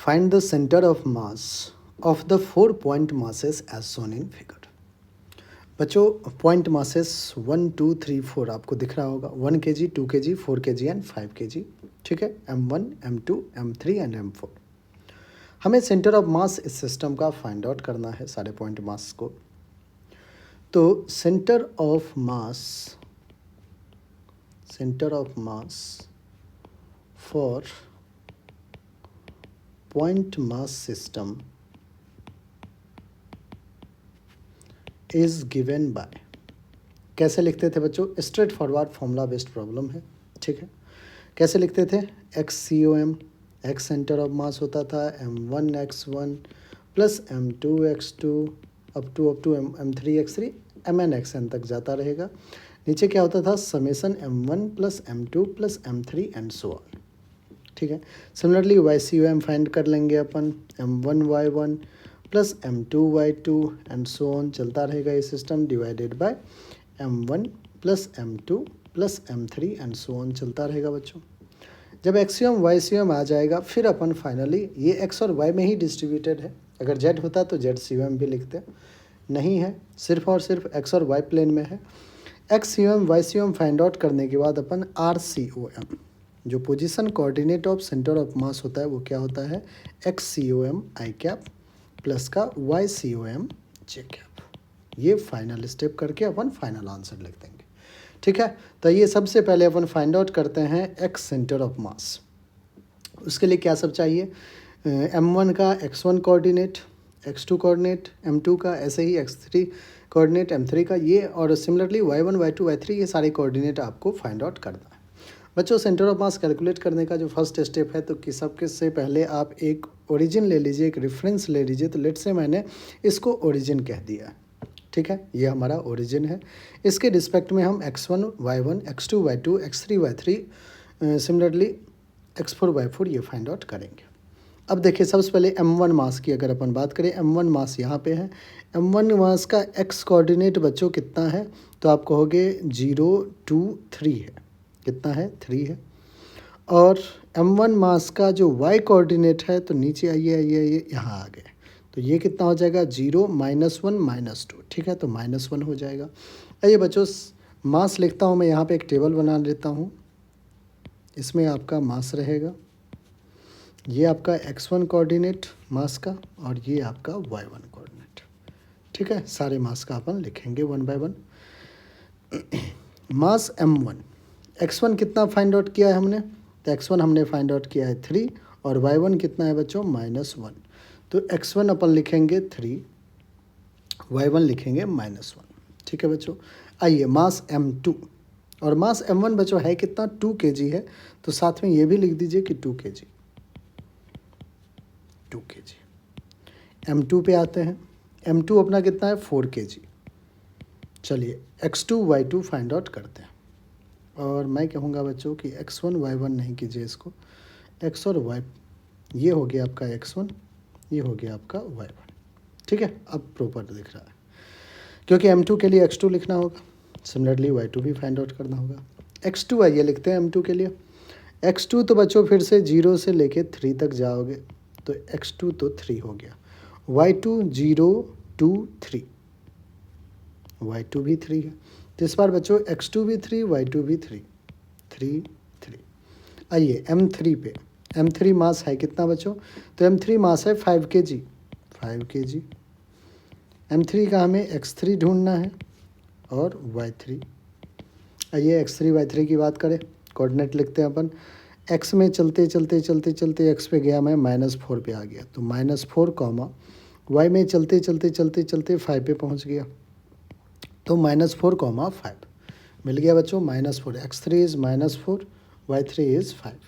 Find the center of mass of the 4 point masses as shown in figure. बच्चों point masses 1 2 3 4 आपको दिख रहा होगा 1 kg 2 kg 4 kg and 5 kg. ठीक है, M1 M2 M3 and M4. हमें centre of मास इस सिस्टम का फाइंड आउट करना है सारे पॉइंट मास को. तो centre of mass for point mass system is given by, कैसे लिखते थे बच्चों? Straight forward formula based problem है. ठीक है, कैसे लिखते थे? XCOM, x centre of mass होता था M1 X1 plus M2 X2 up to M3 X3 Mn Xn तक जाता रहेगा. नीचे क्या होता था? Summation M1 plus M2 plus M3 and so on. ठीक है, सिमिलरली YCOM फाइंड कर लेंगे अपन M1 Y1 plus M2 Y2 and so on चलता रहेगा ये system divided by M1 plus M2 plus M3 and so on चलता रहेगा बच्चों. जब XCOM YCOM आ जाएगा फिर अपन फाइनली ये X और Y में ही डिस्ट्रीब्यूटेड है. अगर Z होता तो ZCOM भी लिखते, नहीं है, सिर्फ और सिर्फ X और Y प्लेन में है. XCOM YCOM फाइंड आउट करने के बाद अपन RCOM, जो position coordinate of centre of mass होता है वो क्या होता है? XCOM I कैप प्लस का YCOM J कैप. ये फाइनल स्टेप करके अपन फाइनल आंसर लिख देंगे. ठीक है, तो ये सबसे पहले अपन फाइंड आउट करते हैं X सेंटर ऑफ मास. उसके लिए क्या सब चाहिए? M1 का X1 coordinate, X2 coordinate, M2 का ऐसे ही X3 कोऑर्डिनेट, M3 का ये, और सिमिलरली Y1 Y2 Y3 ये सारे कोऑर्डिनेट आपको फाइंड आउट करना है. बच्चों सेंटर ऑफ मास कैलकुलेट करने का जो फर्स्ट स्टेप है तो कि सबके से पहले आप एक ओरिजिन ले लीजिए, एक रेफरेंस ले लीजिए. तो लेट से मैंने इसको ओरिजिन कह दिया. ठीक है, ये हमारा ओरिजिन है. इसके रिस्पेक्ट में हम X1 Y1 X2 Y2 X3 Y3 similarly X4 Y4 ये फाइंड आउट करेंगे. अब देखिए सबसे पहले M1 मास की अगर अपन बात करें, M1 मास यहाँ पे है. M1 मास का X कोऑर्डिनेट बच्चों कितना है? तो आप कहोगे 0 2 3 है. कितना है? 3 है. और M1 मास का जो Y कोऑर्डिनेट है तो नीचे आइए यहाँ आ गए, तो ये कितना हो जाएगा? 0 -1 -2. ठीक है, तो -1 हो जाएगा. आइए बच्चों मास लिखता हूँ मैं यहाँ पे, एक टेबल बना लेता हूँ. इसमें आपका मास रहेगा, ये आपका X1 कोऑर्डिनेट मास का और ये आपका Y1 कोऑर्डिनेट. ठीक है, सारे मास का अपन लिखेंगे 1 बाय 1. मास M1, X1 कितना फाइंड आउट किया है हमने? तो X1 हमने फाइंड आउट किया है 3 और Y1 कितना है बच्चों? -1. तो X1 अपन लिखेंगे 3, Y1 लिखेंगे -1. ठीक है बच्चों. आइए मास M2 और मास M1 बच्चों है कितना? 2 kg है. तो साथ में ये भी लिख दीजिए कि 2 kg. M2 पे आते हैं. M2 अपना कितना है? 4 kg. चलिए X2 Y2 फाइंड आउट करते हैं. और मैं कहूँगा बच्चों कि X1 Y1 नहीं कीजिए इसको, X और Y. ये हो गया आपका X1, ये हो गया आपका Y1. ठीक है, अब प्रॉपर दिख रहा है क्योंकि M2 के लिए X2 लिखना होगा. सिमिलरली Y2 भी फाइंड आउट करना होगा. X2 आइए लिखते हैं M2 के लिए. X2 तो बच्चों फिर से 0 से लेके 3 तक जाओगे तो X2 तो 3 हो गया. Y2 0 2 3, Y2 भी 3 है. तो इस बार बच्चों X2 भी 3 Y2 भी 3 3 3. आइए M3 पे. M3 मास है कितना बच्चों? तो M3 मास है 5 kg. 5 kg. M3 का हमें X3 ढूंढना है और Y3. आइए X3 Y3 की बात करें. कोऑर्डिनेट लिखते हैं अपन. X में चलते चलते चलते चलते X पे गया मैं, -4 पे आ गया तो -4 कॉमा, Y में चलते चलते चलते चलते 5 पे पहुंच गया तो -4 कॉमा 5 मिल गया बच्चों. -4. X3 is -4, Y3 is 5.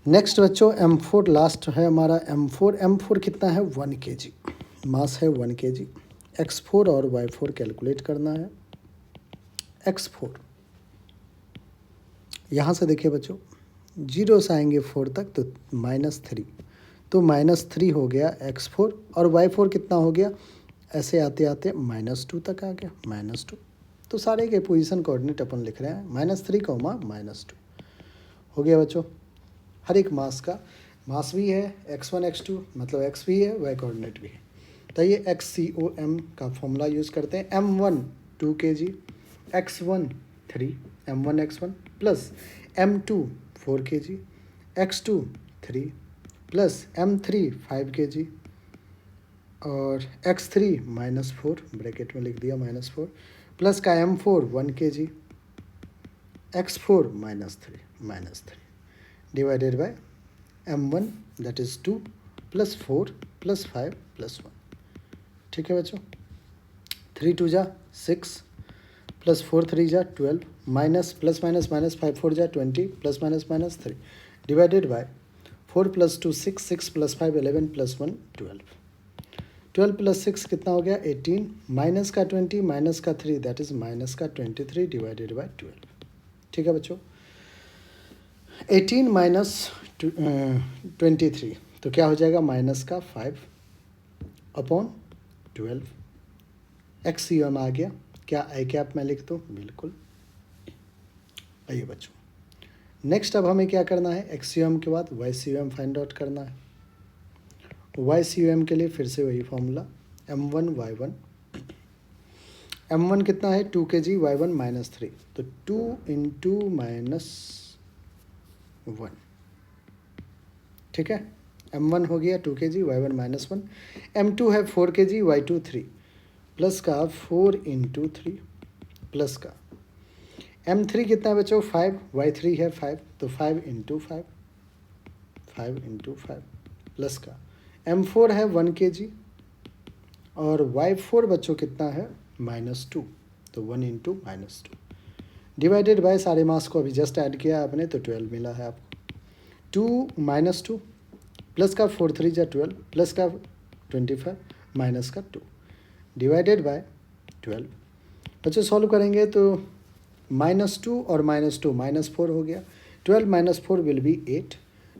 Next बच्चों M4 लास्ट है हमारा. M4 कितना है? 1 kg. मास है 1 kg. X4 और Y4 कैलकुलेट करना है. X4 यहाँ से देखिए बच्चों 0 से आएंगे 4 तक तो -3, तो -3 हो गया X4 और Y4 कितना हो गया? ऐसे आते आते -2 तक आ गया, -2. तो सारे के पोजीशन कोऑर्डिनेट अपन लिख रहे हैं -3, -2 हो गया बच्चों. हर एक मास का मास भी है, x1 x2 मतलब x भी है, y कोऑर्डिनेट भी है। तो ये XCOM का फॉर्मूला यूज़ करते हैं। M1 2 kg, x1 3, M1 x1 plus M2 4 kg, x2 3 plus M3 5 kg और x3 -4 ब्रैकेट में लिख दिया -4 प्लस का M4 1 kg, x4 -3 divided by M1 that is 2 plus 4 plus 5 plus 1। ठीक है बच्चों, 3 2 जा 6 प्लस 4 3 जा 12 माइनस प्लस माइनस माइनस 5 4 जा 20 plus minus minus 3 divided by 4 plus 2 6 6 plus 5 11 plus 1 12 12 plus 6 कितना हो गया 18 माइनस का 20 माइनस का 3 दैट इज माइनस का 23 डिवाइडेड बाय 12। ठीक है बच्चों, 18 माइनस 23 तो क्या हो जाएगा माइनस का 5 अपॉन 12। एक्सियम आ गया, क्या आई कैप में लिख दो, बिल्कुल। आइए बच्चों, नेक्स्ट अब हमें क्या करना है, एक्सियम के बाद y c m find out करना है। वाई सी एम के लिए फिर से वही फॉर्मूला M1 Y1, M1 कितना है 2 kg, Y1 -3 तो 2 इंटू -1। ठीक है, M1 हो गया 2 kg, Y1 -1, M2 है 4 kg, Y2 3 प्लस का 4 इंटू 3 प्लस का M3 कितना है बच्चों 5, Y3 है 5 तो 5 इंटू 5 प्लस का M4 है 1 kg और Y4 बच्चों कितना है -2 तो 1 इंटू -2 डिवाइडेड बाय सारे मास को अभी जस्ट ऐड किया आपने तो 12 मिला है आपको। 2 -2 प्लस का 4 3 जा 12 प्लस का 25 माइनस का 2 डिवाइडेड बाय 12। बच्चों सॉल्व करेंगे तो -2 और -2 -4 हो गया, 12 - 4 विल बी 8,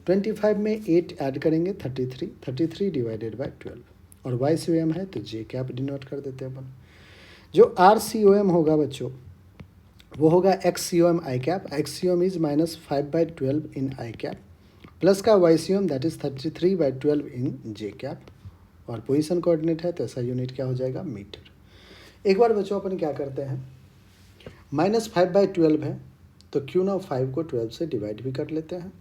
25 में 8 ऐड करेंगे 33 डिवाइडेड बाय 12 और वाई सी ओ एम है तो जे कैप डिनोट कर देते हैं अपन। जो आर सी ओ एम होगा बच्चों वो होगा x C O M I cap, X C O M is -5/12 in I cap plus का Y C O M that is 33/12 in J cap और पोजीशन कोऑर्डिनेट है तो ऐसा यूनिट क्या हो जाएगा मीटर। एक बार बच्चों अपन क्या करते हैं, -5/12 है तो क्यों ना 5 को 12 से डिवाइड भी कर लेते हैं,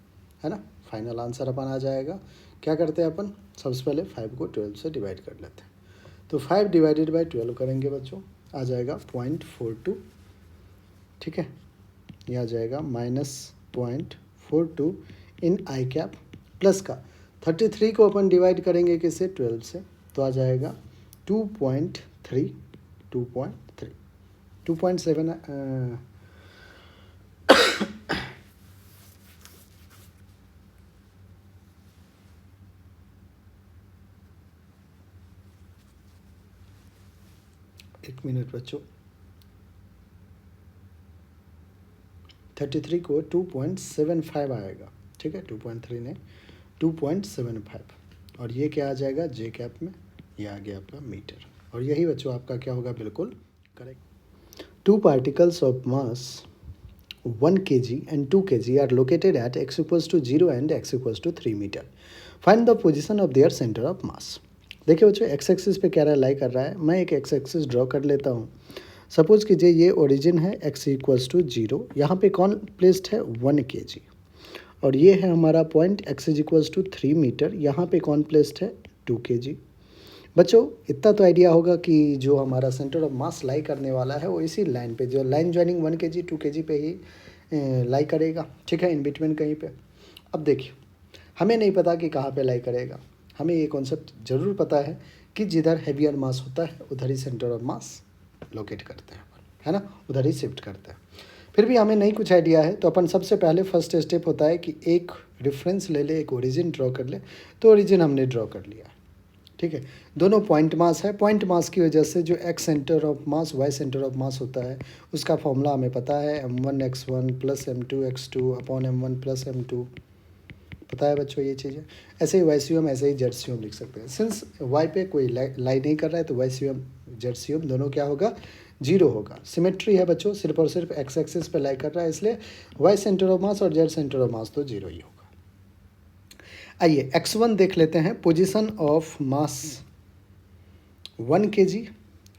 है ना। फाइनल आंसर अपन आ जाएगा, क्या करते हैं अपन सबसे पहले 5 को 12 से डिवाइड कर लेते हैं तो 5 डिवाइडेड बाय 12 करेंगे बच्चों, आ जाएगा 0.42। ठीक है, ये आ जाएगा -0.42 इन आई कैप प्लस का 33 को अपन डिवाइड करेंगे किससे 12 से तो आ जाएगा 2.3 2.7 एक मिनट बच्चों, 33 को 2.75 आएगा। ठीक है, 2.3 ने 2.75 और ये क्या आ जाएगा जे कैप में, ये आ गया आपका मीटर और यही बच्चों आपका क्या होगा बिल्कुल correct. 2 particles of mass 1 kg and 2 kg are located at x equals to 0 and x equals to 3 meter. Find the position of their center of mass. देखिए बच्चों एक्स एक्सिस पे क्या लाई कर रहा है, मैं एक एक्स एक्सिस ड्रॉ कर लेता हूँ। सपोज कीजिए ये ओरिजिन है x इक्वल्स टू 0, यहाँ पे कौन प्लेस्ड है 1 kg और ये है हमारा point x is equals to 3 metre, यहाँ पे कौन प्लेस्ड है 2 kg। बच्चों इतना तो आइडिया होगा कि जो हमारा सेंटर ऑफ मास लाई करने वाला है वो इसी लाइन पे, जो लाइन ज्वाइनिंग 1 kg 2 kg पे ही लाई करेगा। ठीक है, इन बिटवीन कहीं पे। अब देखिए हमें नहीं पता कि कहाँ पे लाई करेगा, हमें ये कॉन्सेप्ट जरूर पता है कि जिधर हैवियर मास होता है उधर ही सेंटर ऑफ मास लोकेट करते हैं अपन, है ना, उधर ही शिफ्ट करते हैं। फिर भी हमें नहीं कुछ आइडिया है तो अपन सबसे पहले फर्स्ट स्टेप होता है कि एक रेफरेंस ले ले, एक ओरिजिन ड्रॉ कर ले। तो ओरिजिन हमने ड्रॉ कर लिया, ठीक है। दोनों पॉइंट मास है, पॉइंट मास की वजह से जो x centre of mass y centre of mass होता है उसका फॉर्मूला हमें पता है m1 x1 plus m2 x2 upon m1 plus m2, पता है बच्चों ये चीज़ें। ऐसे ही वाईसीएम ऐसे ही जेडसीएम लिख सकते हैं। सिंस वाई पे कोई लाई नहीं कर रहा है तो वाईसीएम जेडसीएम दोनों क्या होगा 0 होगा। सिमेट्री है बच्चों, सिर्फ और सिर्फ एक्स एक्सिस पे लाई कर रहा है इसलिए वाई सेंटर ऑफ मास और जेड सेंटर ऑफ मास तो 0 ही होगा। आइए x1 देख लेते हैं, position of mass 1 kg,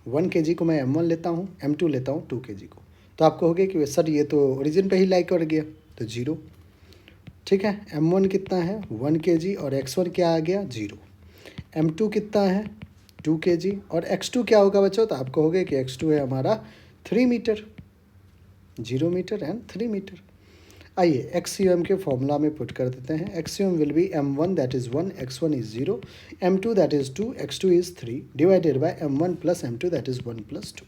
1 kg को मैं m1 लेता हूँ, m2 लेता हूँ 2 kg को, तो आप कहोगे कि सर ये तो ओरिजिन पे ही लाई कर गया, तो 0। ठीक है, m1 कितना है 1 kg और x1 क्या आ गया 0। m2 कितना है 2 kg और x2 क्या होगा बच्चों, तो आप कहोगे कि x2 है हमारा 3 मीटर, 0 मीटर एंड 3 मीटर। आइए एक्सियम के फॉर्मूला में पुट कर देते हैं। Axiom will be m1 that is 1, x1 is 0, m2 that is 2, x2 is 3 divided by m1 plus m2 that is 1 plus 2।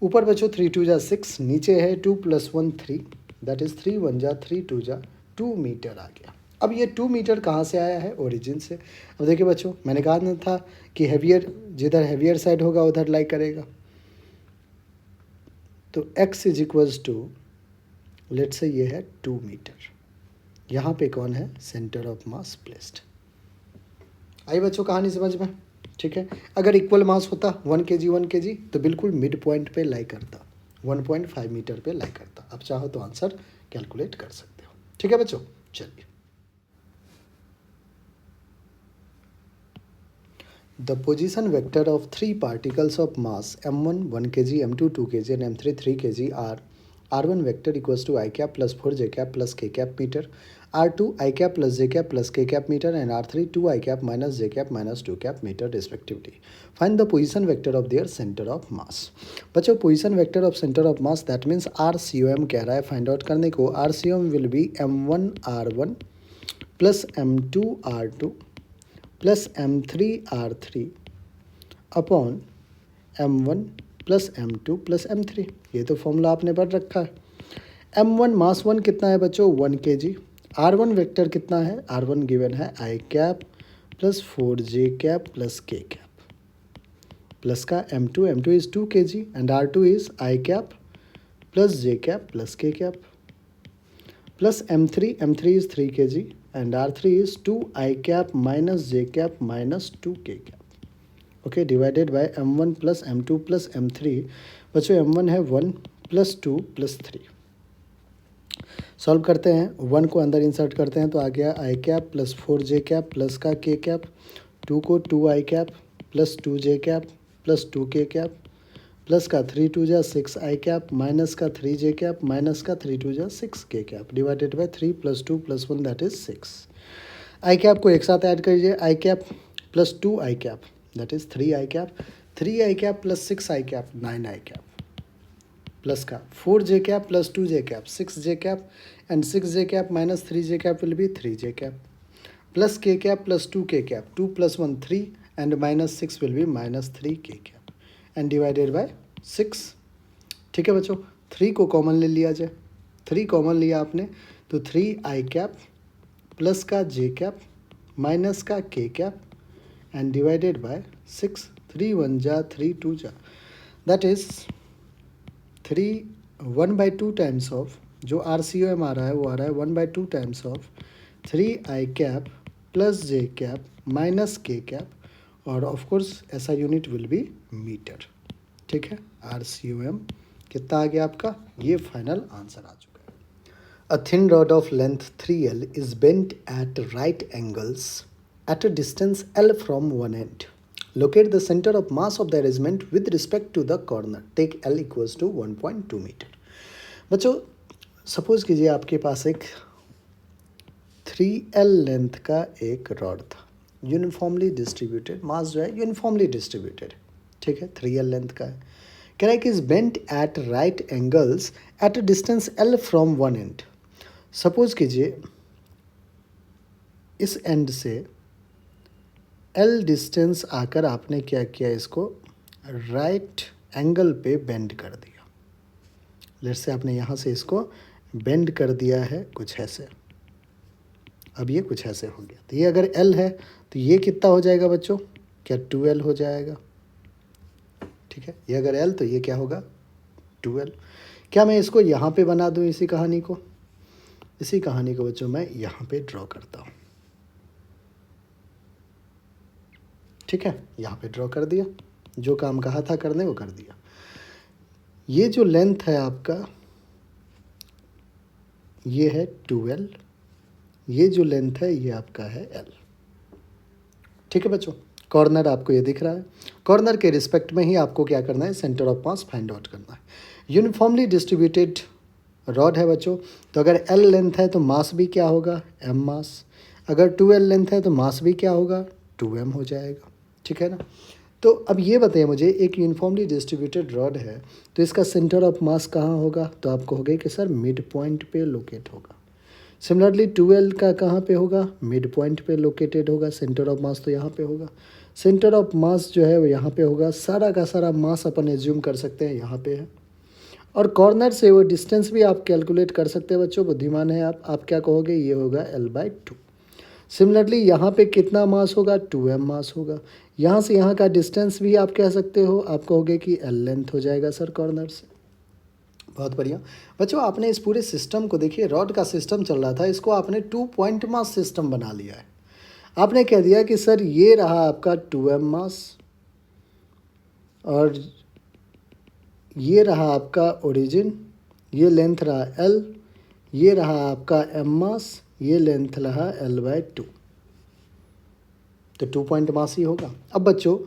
ऊपर बच्चों 3 2 जा 6, नीचे है 2 + 1 3 दैट इज़ 3 1 जा 3 2 जा 2 मीटर आ गया। अब ये 2 मीटर कहाँ से आया है, ओरिजिन से। अब देखिए बच्चों, मैंने कहा ना था कि हैवियर, जिधर हैवियर साइड होगा उधर लाई करेगा। तो x is equals to, let's say ये है 2 मीटर। यहाँ पे कौन है, सेंटर ऑफ मास प्लेस्ड। आई बच्चों कहानी समझ में, ठीक है। अगर इक्वल मास होता 1 kg 1 kg तो बिल्कुल मिड पॉइंट पे लाई करता, 1.5 मीटर पे लाई करता। अब चाहो तो आंसर कैलकुलेट कर सकते हो, ठीक है बच्चों। चलिए, the position vector of 3 particles of mass m1 1 kg, m2 2 kg and m3 3 kg r r1 vector equals to I cap plus 4 j cap plus k cap meter, r2 I cap plus j cap plus k cap meter and r3 2 I cap minus j cap minus 2 cap meter respectively. Find the position vector of their center of mass. बच्चों position vector of center of mass that means RCOM कह रहा है find out करने को। RCOM will be m1 r1 plus m2 r2 plus m3 r3 upon m1 plus m2 plus m3। ये तो formula आपने पढ़ रखा है। m1 मास 1 कितना है बच्चों 1 kg, r1 वेक्टर कितना है, r1 गिवन है i cap plus 4j cap plus k cap plus का m2 is 2 kg and r2 is i cap plus j cap plus k cap plus m3 is 3 kg and r3 is 2 i cap minus j cap minus 2 k cap, okay, divided by m1 plus m2 plus m3। बच्चों m1 है 1 plus 2 plus 3। Solve करते हैं, 1 को अंदर insert करते हैं तो आ गया I cap plus 4j cap plus का k कैप, 2 को 2i cap plus 2j cap plus 2k cap plus का 3 2 जा 6i कैप माइनस का 3j कैप माइनस का 3 2 जा 6k cap divided by 3 + 2 + 1 that is 6। I cap को एक साथ ऐड करिए, I cap plus 2i cap that is 3i cap, 3i cap plus 6i cap 9i cap plus का 4j cap plus 2j cap 6j cap and 6j cap minus 3j cap will be 3j cap plus k cap plus 2k cap 2 + 1 3 and minus 6 will be minus 3k cap and divided bye 6। ठीक है बच्चों, 3 को common ले लिया जाए, 3 common लिया आपने तो 3i कैप प्लस का j कैप माइनस का k cap and divided bye 6। 3 1 जा 3 2 जा दैट इज 3 1/2 टाइम्स ऑफ जो RCOM आ रहा है वो आ रहा है 1/2 times of 3i cap plus j cap minus k cap और ऑफ कोर्स ऐसा यूनिट विल बी मीटर। ठीक है, RCOM कितना आ गया आपका, ये फाइनल आंसर आ चुका है। A thin rod of length 3L is bent at right angles at a distance L from one end. Locate the center of mass of the arrangement with respect to the corner. Take L equals to 1.2 metre. बच्चों suppose कीजिए आपके पास एक 3L length का एक rod था, uniformly distributed, मास जो है uniformly distributed. ठीक है, 3L लेंथ का है, कह रहा है कि is bent at right angles at a distance L from one end. Suppose कीजिए इस एंड से L डिस्टेंस आकर आपने क्या किया, इसको राइट एंगल पे बेंड कर दिया। लेट्स से आपने यहाँ से इसको बेंड कर दिया है कुछ ऐसे, अब ये कुछ ऐसे हो गया। तो ये अगर L है तो ये कितना हो जाएगा बच्चों, क्या 2L हो जाएगा। ठीक है, ये अगर L तो ये क्या होगा 2L। क्या मैं इसको यहाँ पे बना दूँ, इसी कहानी को बच्चों मैं यहाँ पे ड्रॉ करता हूँ। ठीक है, यहाँ पे ड्रॉ कर दिया, जो काम कहा था करने वो कर दिया। ये जो लेंथ है आपका ये है 2L, ये जो लेंथ है ये आपका है एल। ठीक है बच्चों, कॉर्नर आपको ये दिख रहा है। कॉर्नर के रिस्पेक्ट में ही आपको क्या करना है, centre of mass find out करना है। यूनिफॉर्मली डिस्ट्रीब्यूटेड रॉड है बच्चों, तो अगर एल लेंथ है तो मास भी क्या होगा, एम मास। अगर 2L लेंथ है तो मास भी क्या होगा, 2M हो जाएगा। ठीक है ना। तो अब ये बताइए मुझे, एक यूनिफॉर्मली डिस्ट्रीब्यूटेड रॉड है तो इसका सेंटर ऑफ मास कहाँ होगा, तो आपको होगा कि सर मिड पॉइंट पे लोकेट होगा। सिमिलरली 2L का कहाँ पे होगा, मिड पॉइंट पे लोकेटेड होगा। सेंटर ऑफ मास तो यहाँ पे होगा। सेंटर ऑफ मास जो है वो यहाँ पे होगा। सारा का सारा मास अपन एज्यूम कर सकते हैं यहाँ पे है। और कॉर्नर से वो डिस्टेंस भी आप कैलकुलेट कर सकते हैं बच्चों, बुद्धिमान है आप क्या कहोगे, ये होगा L/2। सिमिलरली यहाँ पे कितना मास होगा, 2M मास होगा। यहाँ से यहाँ का डिस्टेंस भी आप कह सकते हो, आप कहोगे कि L लेंथ हो जाएगा सर कॉर्नर से। बहुत बढ़िया बच्चों, आपने इस पूरे सिस्टम को देखिए, रॉड का सिस्टम चल रहा था, इसको आपने 2 पॉइंट मास सिस्टम बना लिया है। आपने कह दिया कि सर ये रहा आपका 2M मास और ये रहा आपका ओरिजिन, ये लेंथ रहा L, ये रहा आपका M मास, ये लेंथ रहा L/2। तो 2 पॉइंट मास ही होगा। अब बच्चों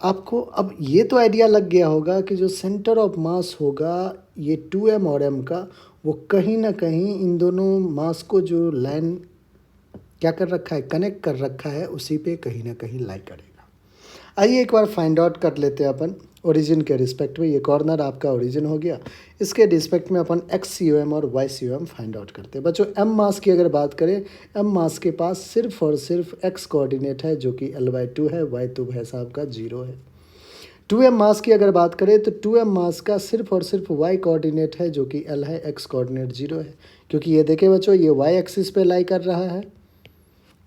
आपको अब ये तो आइडिया लग गया होगा कि जो सेंटर ऑफ मास होगा ये 2M और M का, वो कहीं ना कहीं इन दोनों मास को जो लाइन क्या कर रखा है, कनेक्ट कर रखा है, उसी पे कहीं ना कहीं लाई करेगा। आइए एक बार फाइंड आउट कर लेते हैं अपन ओरिजिन के रिस्पेक्ट में। ये कॉर्नर आपका ओरिजिन हो गया, इसके रिस्पेक्ट में अपन XCOM और YCOM फाइंड आउट करते हैं। बच्चों M मास की अगर बात करें, M मास के पास सिर्फ और सिर्फ X कोऑर्डिनेट है जो कि L/2 है, Y तो है साहब का 0 है। 2M मास की अगर बात करें तो 2M मास का सिर्फ और सिर्फ Y कोऑर्डिनेट है जो कि L है, X कोऑर्डिनेट 0 है। क्योंकि ये देखें बच्चों, ये Y एक्सिस पे लाई कर रहा है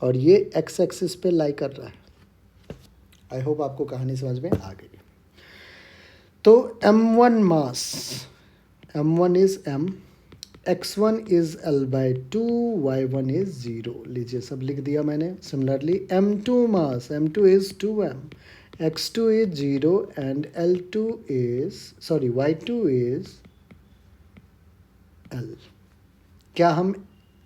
और ये X एक्सिस पे लाई कर रहा है। आई होप आपको कहानी समझ में आ गई। तो M1 mass, M1 is M, X1 is L/2, Y1 is 0। लीजिए सब लिख दिया मैंने। Similarly M2 mass, M2 is 2M, X2 is 0 and L2 is Y2 is L। क्या हम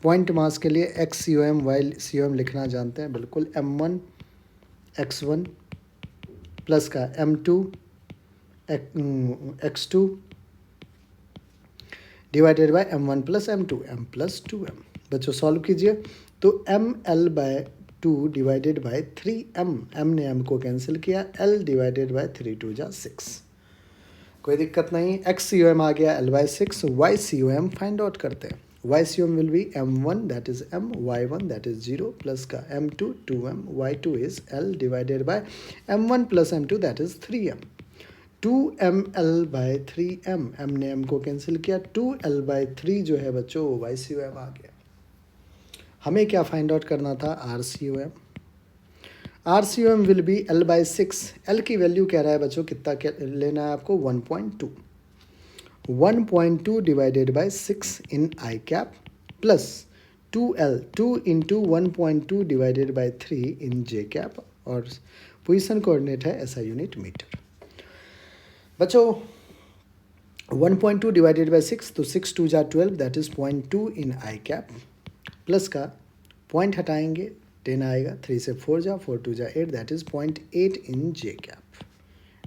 पॉइंट मास के लिए XCOM YCOM लिखना जानते हैं? बिल्कुल। M1 X1 प्लस का M2 X2 divided by M1 plus M2, M plus 2M। बच्चों सॉल्व कीजिए तो ML/2 divided by 3M, M ने M को कैंसिल किया, L डिवाइडेड बाय 3 × 6। कोई दिक्कत नहीं। XCOM आ गया L/6, YCOM फाइंड आउट करते हैं। YCOM will be M1 that is M, Y1 that is 0 plus का M2 2M, Y2 is L divided by M1 plus M2 that is 3M। 2ML/3M, M ने M को cancel किया, 2L/3 जो है बच्चों वो YCOM आ गया। हमें क्या फाइंड आउट करना था, RCOM। RCOM will be L/6। L की वैल्यू कह रहा है बच्चों कितना लेना है आपको, 1.2। 1.2 divided by 6 in I cap plus 2L, 2 × 1.2 divided by 3 in J cap, और पोजिशन कोऑर्डिनेट है SI यूनिट मीटर। बच्चों 1.2 डिवाइडेड बाय 6, तो 6 2 जा 12 that is 0.2 in I cap, plus का पॉइंट हटाएंगे 10 आएगा, 3 से 4 जा 4 2 जा 8 that is 0.8 in J cap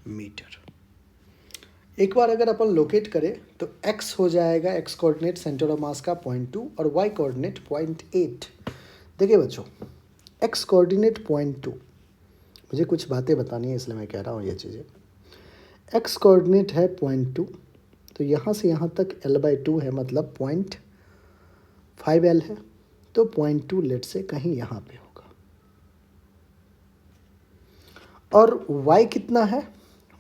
metre. एक बार अगर अपन लोकेट करें तो x हो जाएगा, x coordinate centre of mass का 0.2 और y कोऑर्डिनेट 0.8। देखिए बच्चों x कोऑर्डिनेट 0.2, मुझे कुछ बातें बतानी है इसलिए मैं कह रहा हूँ ये चीज़ें। x कोऑर्डिनेट है 0.2, तो यहाँ से यहाँ तक L/2 है, मतलब 0.5L है, तो 0.2 लेट से कहीं यहाँ पे होगा। और y कितना है,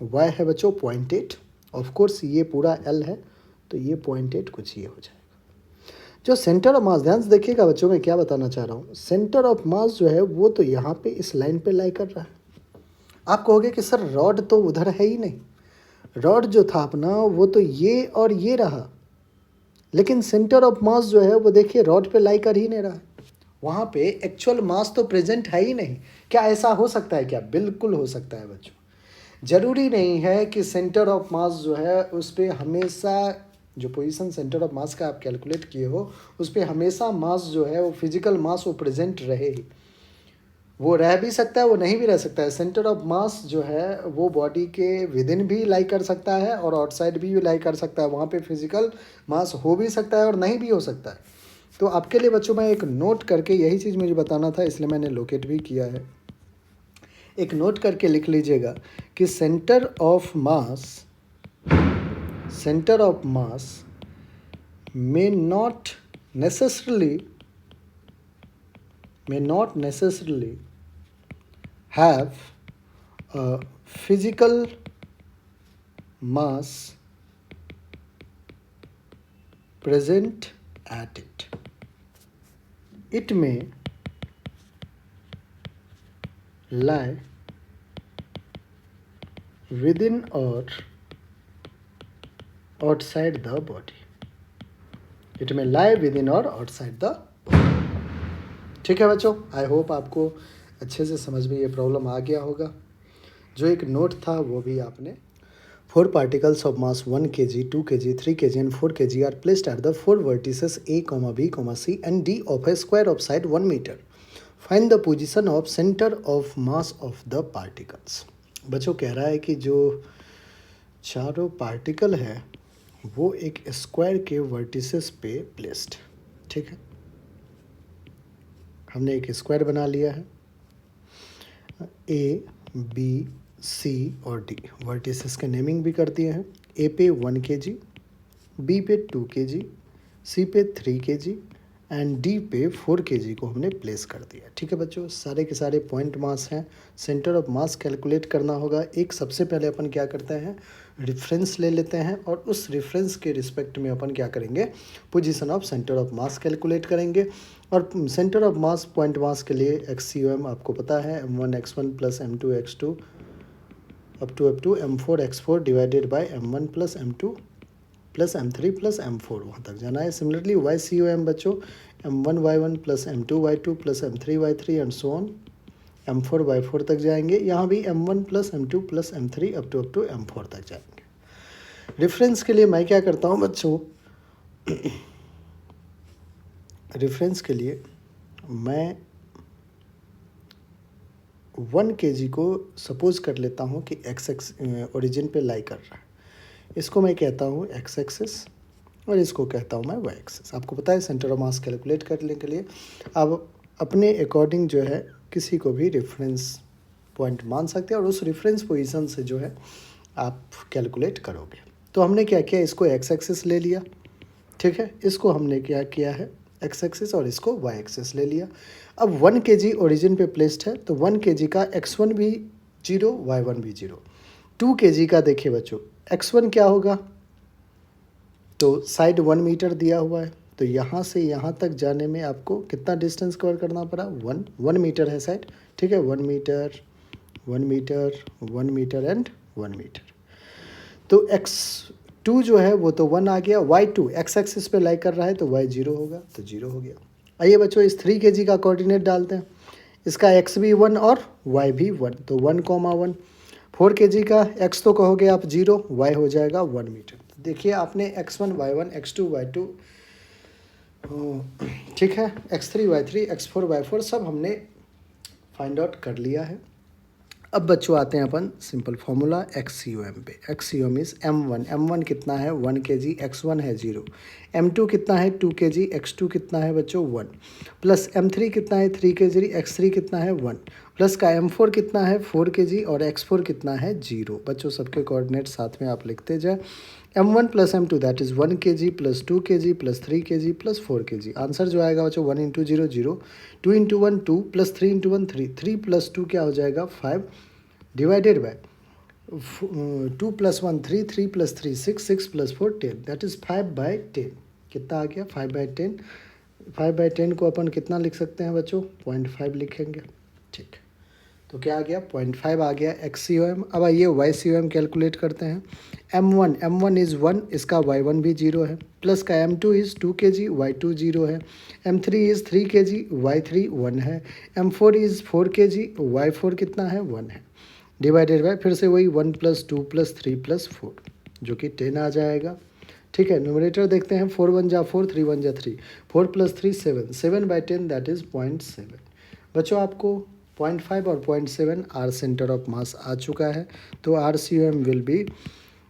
y है बच्चों 0.8। ऑफ कोर्स ये पूरा L है तो ये 0.8 कुछ ये हो जाएगा। जो सेंटर ऑफ मास, ध्यान से देखिएगा बच्चों मैं क्या बताना चाह रहा हूँ, सेंटर ऑफ मास जो है वो तो यहाँ पे इस लाइन पे लाई कर रहा है। आप कहोगे कि सर रॉड तो उधर है ही नहीं, रॉड जो था अपना वो तो ये और ये रहा, लेकिन सेंटर ऑफ मास जो है वो देखिए रॉड पे लाई कर ही नहीं रहा है, वहाँ पे एक्चुअल मास तो प्रेजेंट है ही नहीं। क्या ऐसा हो सकता है क्या? बिल्कुल हो सकता है बच्चों। ज़रूरी नहीं है कि सेंटर ऑफ मास जो है उस पर हमेशा जो पोजीशन सेंटर ऑफ मास का आप कैलकुलेट किए हो उस पर हमेशा मास जो है वो फिजिकल मास वो प्रेजेंट रहे ही। वो रह भी सकता है, वो नहीं भी रह सकता है। सेंटर ऑफ मास जो है वो बॉडी के विद इन भी लाई कर सकता है और आउटसाइड भी लाई कर सकता है। वहाँ पे फिजिकल मास हो भी सकता है और नहीं भी हो सकता है। तो आपके लिए बच्चों मैं एक नोट करके, यही चीज़ मुझे बताना था इसलिए मैंने लोकेट भी किया है। एक नोट करके लिख लीजिएगा कि centre of mass may not necessarily have a physical mass present at it. It may lie within or outside the body. It may lie within or outside the body. ठीक है बच्चों, आई होप आपको अच्छे से समझ में ये problem आ गया होगा। जो एक नोट था वो भी आपने। 4 particles of mass 1 kg, 2 kg, 3 kg and 4 kg are placed at the 4 vertices A, B, C and D of a square of side 1 meter. Find the position of center of mass of the particles. बच्चों कह रहा है कि जो चारों particle है वो एक स्क्वायर के वर्टिसेस पे प्लेस्ड। ठीक है, हमने एक स्क्वायर बना लिया है। ए, बी, सी और डी वर्टिसेस के नेमिंग भी कर दिए हैं। ए पे 1 kg, बी पे 2 kg, सी पे 3 kg एंड डी पे 4 kg को हमने प्लेस कर दिया। ठीक है बच्चों, सारे के सारे पॉइंट मास हैं। सेंटर ऑफ मास कैलकुलेट करना होगा। एक सबसे पहले अपन क्या करते हैं, रेफरेंस ले लेते हैं और उस रेफरेंस के रिस्पेक्ट में अपन क्या करेंगे, position of centre of mass calculate करेंगे। और centre of mass point mass के लिए XCOM आपको पता है, m1 x1 plus m2 x2 up to m4 x4 divided by m1 plus m2 plus m3 plus m4 वहाँ तक जाना है। सिमिलरली YCOM बच्चों m1 y1 plus m2 y2 plus m3 y3 and so on m4 y4 तक जाएंगे। यहाँ भी m1 plus m2 plus m3 up to m4 तक जाएंगे। रेफरेंस के लिए मैं क्या करता हूँ बच्चों, रेफरेंस के लिए मैं 1 kg को सपोज कर लेता हूँ कि x ओरिजिन पे लाई कर रहा है। इसको मैं कहता हूँ x एक्सिस और इसको कहता हूँ मैं y एक्सिस। आपको पता है सेंटर ऑफ मास कैलकुलेट करने के लिए आप अपने अकॉर्डिंग जो है किसी को भी रेफरेंस पॉइंट मान सकते हैं और उस रेफरेंस पोजीशन से जो है आप कैलकुलेट करोगे। तो हमने क्या किया, इसको x एक्सिस ले लिया। ठीक है, इसको हमने क्या किया है x एक्सिस और इसको y एक्सिस ले लिया। अब 1 kg ओरिजिन पे प्लेस्ड है तो 1 kg का x1 भी 0, y1 भी 0। 2 kg का देखिए बच्चों, x1 क्या होगा, तो साइड 1 मीटर दिया हुआ है तो यहाँ से यहाँ तक जाने में आपको कितना डिस्टेंस कवर करना पड़ा, 1 मीटर है साइड। ठीक है, 1 metre 1 metre 1 metre and 1 metre. तो x2 जो है वो तो 1 आ गया। y2 x एक्सिस पे लाई कर रहा है तो y 0 होगा तो 0 हो गया। आइए बच्चों इस 3 kg का कोऑर्डिनेट डालते हैं। इसका x भी 1 और y भी 1 तो 1,1। 4 kg का x तो कहोगे आप 0, y हो जाएगा 1 मीटर। देखिए आपने x1 y1 x2 y2 ठीक है, x3 y3 x4 y4 सब हमने फाइंड आउट कर लिया है। अब बच्चों आते हैं अपन सिंपल फार्मूला XCOM पे। XCOM इज m1 कितना है 1 kg, x1 है 0, m2 कितना है 2 kg, x2 कितना है बच्चों 1, प्लस m3 कितना है 3 kg, x3 कितना है 1, प्लस का m4 कितना है 4 kg और x4 कितना है 0। बच्चों सबके कोऑर्डिनेट साथ में आप लिखते जाए। m1 plus m2 that is 1 kg plus 2 kg plus 3 kg plus 4 kg। Answer जो आएगा बच्चों 1 into 0 0, 2 into 1 2 plus 3 into 1 3, 3 plus 2 क्या हो जाएगा 5 divided by 2 plus 1 3, 3 plus 3 6, 6 plus 4 10 that is 5/10। कितना आ गया 5/10। 5/10 को अपन कितना लिख सकते हैं बच्चों, 0.5 लिखेंगे। ठीक, तो क्या आ गया 0.5 आ गया XCOM। अब आइए YCOM कैलकुलेट करते हैं। m1 इज़ 1, इसका y1 भी 0 है, प्लस का m2 इज़ 2 kg, y2 0 है, m3 इज़ 3 kg, y3 1 है, m4 इज़ 4 kg, y4 कितना है 1 है, डिवाइडेड बाय फिर से वही 1 प्लस 2 प्लस 3 प्लस 4 जो कि 10 आ जाएगा। ठीक है, न्यूमरेटर देखते हैं, 4 1 जा 4, 3 1 जा 3, 4 + 3 7, 7/10 दैट इज़ 0.7। बच्चों आपको 0.5 और 0.7 आर सेंटर ऑफ मास आ चुका है, तो RCOM will be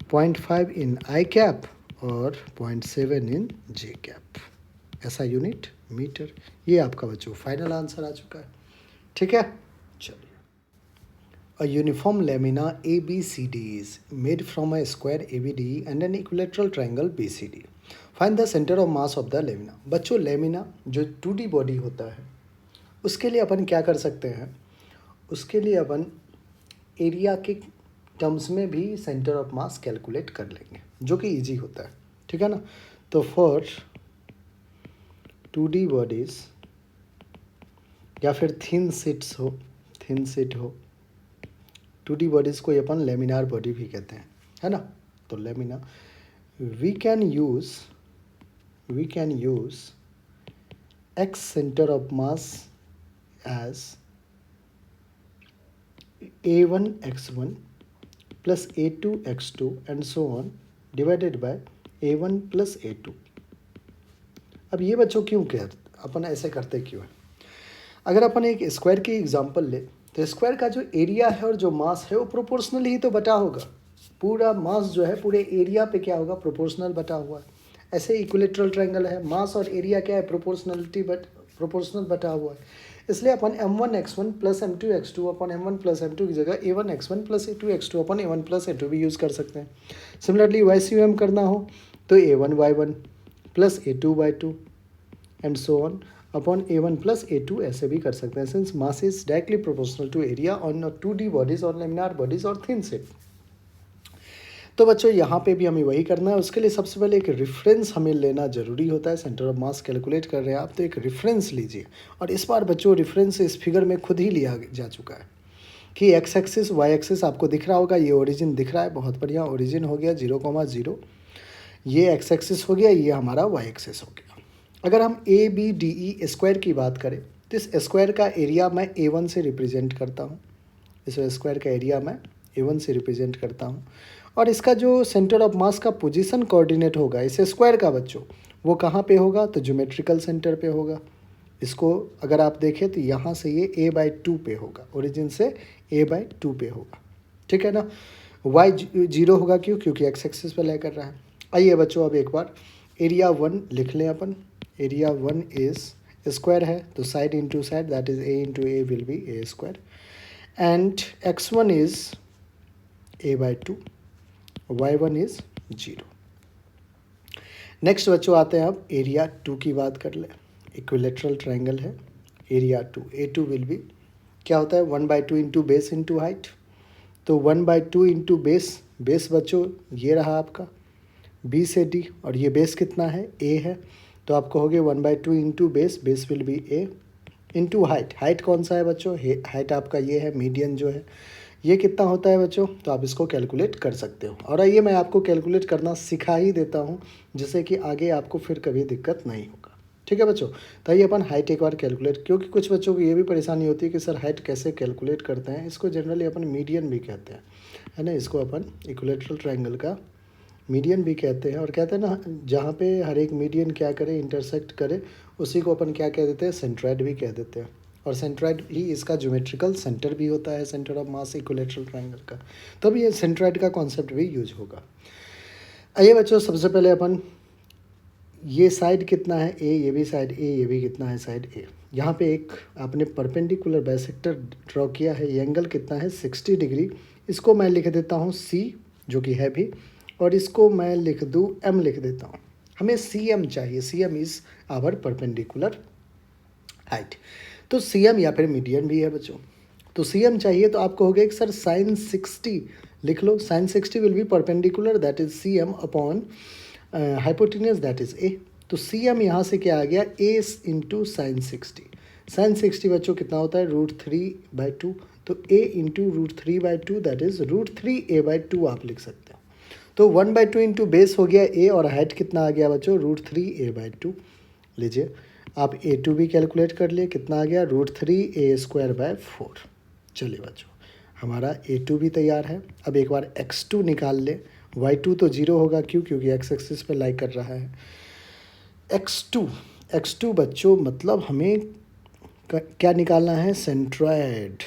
0.5 in I cap और 0.7 इन जे कैप। ऐसा यूनिट मीटर। ये आपका बच्चों फाइनल आंसर आ चुका है। ठीक है, चलिए। A uniform lamina ABCD is made from a square ABD and an equilateral triangle BCD. Find the center of mass of the lamina. बच्चों लेमिना जो 2D बॉडी होता है उसके लिए अपन क्या कर सकते हैं, उसके लिए अपन एरिया के टर्म्स में भी सेंटर ऑफ मास कैलकुलेट कर लेंगे, जो कि इजी होता है। ठीक है ना। तो फॉर 2D बॉडीज या फिर थिन सीट हो 2D बॉडीज को अपन लेमिनार बॉडी भी कहते हैं, है ना। तो lamina we can use x centre of mass as A1 x1 plus A2 x2 and so on divided by A1 plus A2। अब ये बच्चों क्यों अपन ऐसे करते क्यों है? अगर अपन एक स्क्वायर की एग्जांपल ले तो स्क्वायर का जो एरिया है और जो मास है वो प्रोपोर्शनल ही तो बटा होगा। पूरा मास जो है पूरे एरिया पे क्या होगा, प्रोपोर्शनल बटा हुआ है। ऐसे इक्विलेटरल ट्रायंगल है, मास और एरिया क्या है, प्रोपोर्शनल बटा हुआ है। इसलिए अपन m1 x1 plus m2 x2 अपन m1 प्लस m2 की जगह a1 x1 plus a2 x2 अपन a1 प्लस a2 भी यूज़ कर सकते हैं। सिमिलरली YCOM करना हो तो a1 y1 plus a2 y2 and so on upon A1 plus A2 ऐसे भी कर सकते हैं, since mass is directly proportional to area on 2D bodies और लेमिनार बॉडीज और थिन सेट। तो बच्चों यहाँ पे भी हमें वही करना है। उसके लिए सबसे पहले एक रेफरेंस हमें लेना जरूरी होता है। सेंटर ऑफ मास कैलकुलेट कर रहे हैं आप तो एक रेफरेंस लीजिए, और इस बार बच्चों रेफरेंस इस फिगर में खुद ही लिया जा चुका है कि एक्स एक्सिस वाई एक्सिस आपको दिख रहा होगा, ये ओरिजिन दिख रहा है, बहुत बढ़िया ओरिजिन हो गया 0,0, ये एक्स एक्सिस हो गया, ये हमारा वाई एक्सिस हो गया। अगर हम ABDE स्क्वायर की बात करें तो इस स्क्वायर का एरिया मैं A1 से रिप्रेजेंट करता हूँ, इस स्क्वायर का एरिया मैं A1 से रिप्रेजेंट करता हूँ, और इसका जो सेंटर ऑफ मास का पोजीशन कोऑर्डिनेट होगा इस स्क्वायर का बच्चों, वो कहाँ पे होगा, तो ज्योमेट्रिकल सेंटर पे होगा। इसको अगर आप देखें तो यहाँ से ये A/2 पे होगा, ओरिजिन से A/2 पे होगा। ठीक है ना। y 0 होगा क्यों, क्योंकि एक्स एक्सिस पे लाई कर रहा है। आइए बच्चों अब एक बार एरिया 1 लिख लें अपन। एरिया 1 इज स्क्वायर है तो side into side that is A into A will be A square, and x1 is A/2, y1 is 0। Next बच्चों आते हैं अब एरिया 2 की बात कर ले। इक्विलेटरल ट्रायंगल है, एरिया 2 A2 विल बी क्या होता है 1/2 इंटू बेस इंटू हाइट। तो 1/2 इंटू बेस बच्चों ये रहा आपका B से D, और ये बेस कितना है A है, तो आप कहोगे 1/2 into base will be A into height कौन सा है बच्चों, हाइट आपका ये है मीडियन जो है, ये कितना होता है बच्चों, तो आप इसको कैलकुलेट कर सकते हो। और आइए मैं आपको कैलकुलेट करना सिखा ही देता हूँ जिससे कि आगे आपको फिर कभी दिक्कत नहीं होगा। ठीक है बच्चों, तो आइए अपन हाइट एक बार कैलकुलेट, क्योंकि कुछ बच्चों को ये भी परेशानी होती है कि सर हाइट कैसे कैलकुलेट करते हैं। इसको जनरली अपन मीडियन भी कहते हैं, है ना। इसको अपन इक्विलेटरल ट्रायंगल का मीडियन भी कहते हैं, और कहते हैं ना जहाँ पे हर एक मीडियन क्या करे, इंटरसेक्ट करे, उसी को अपन क्या कह देते हैं, सेंट्रॉइड भी कह देते हैं। और सेंट्रॉइड ही इसका ज्योमेट्रिकल सेंटर भी होता है, centre of mass equilateral triangle का। तब ये सेंट्रॉइड का कॉन्सेप्ट भी यूज होगा। आइए बच्चों सबसे पहले अपन ये साइड कितना है A, ये भी साइड A, ये भी कितना है साइड A। यहाँ पे एक आपने परपेंडिकुलर बाइसेक्टर ड्रॉ किया है, ये एंगल कितना है 60 डिग्री। इसको मैं लिख देता हूँ C जो कि है भी, और इसको मैं लिख दूँ M लिख देता हूँ। हमें CM चाहिए, CM is our perpendicular height. तो CM या फिर मीडियन भी है बच्चों। तो CM चाहिए तो आप कहोगे कि सर sin 60 लिख लो, sin 60 will be perpendicular that is CM upon hypotenuse that is A। तो CM यहाँ से क्या आ गया A इंटू साइन 60। साइन 60 बच्चों कितना होता है √3/2, तो A into √3/2 that is √3A/2 आप लिख सकते हो। तो 1/2 इंटू बेस हो गया A, और हाइट कितना आ गया बच्चों √3A/2। लीजिए आप A2 भी कैलकुलेट कर लिए, कितना आ गया √3A²/4। चलिए बच्चों हमारा A2 भी तैयार है। अब एक बार x2 निकाल ले, y2 तो 0 होगा, क्यों? क्योंकि एक्स एक्सिस पे लाई कर रहा है। x2 बच्चों मतलब हमें क्या निकालना है? सेंट्रॉयड।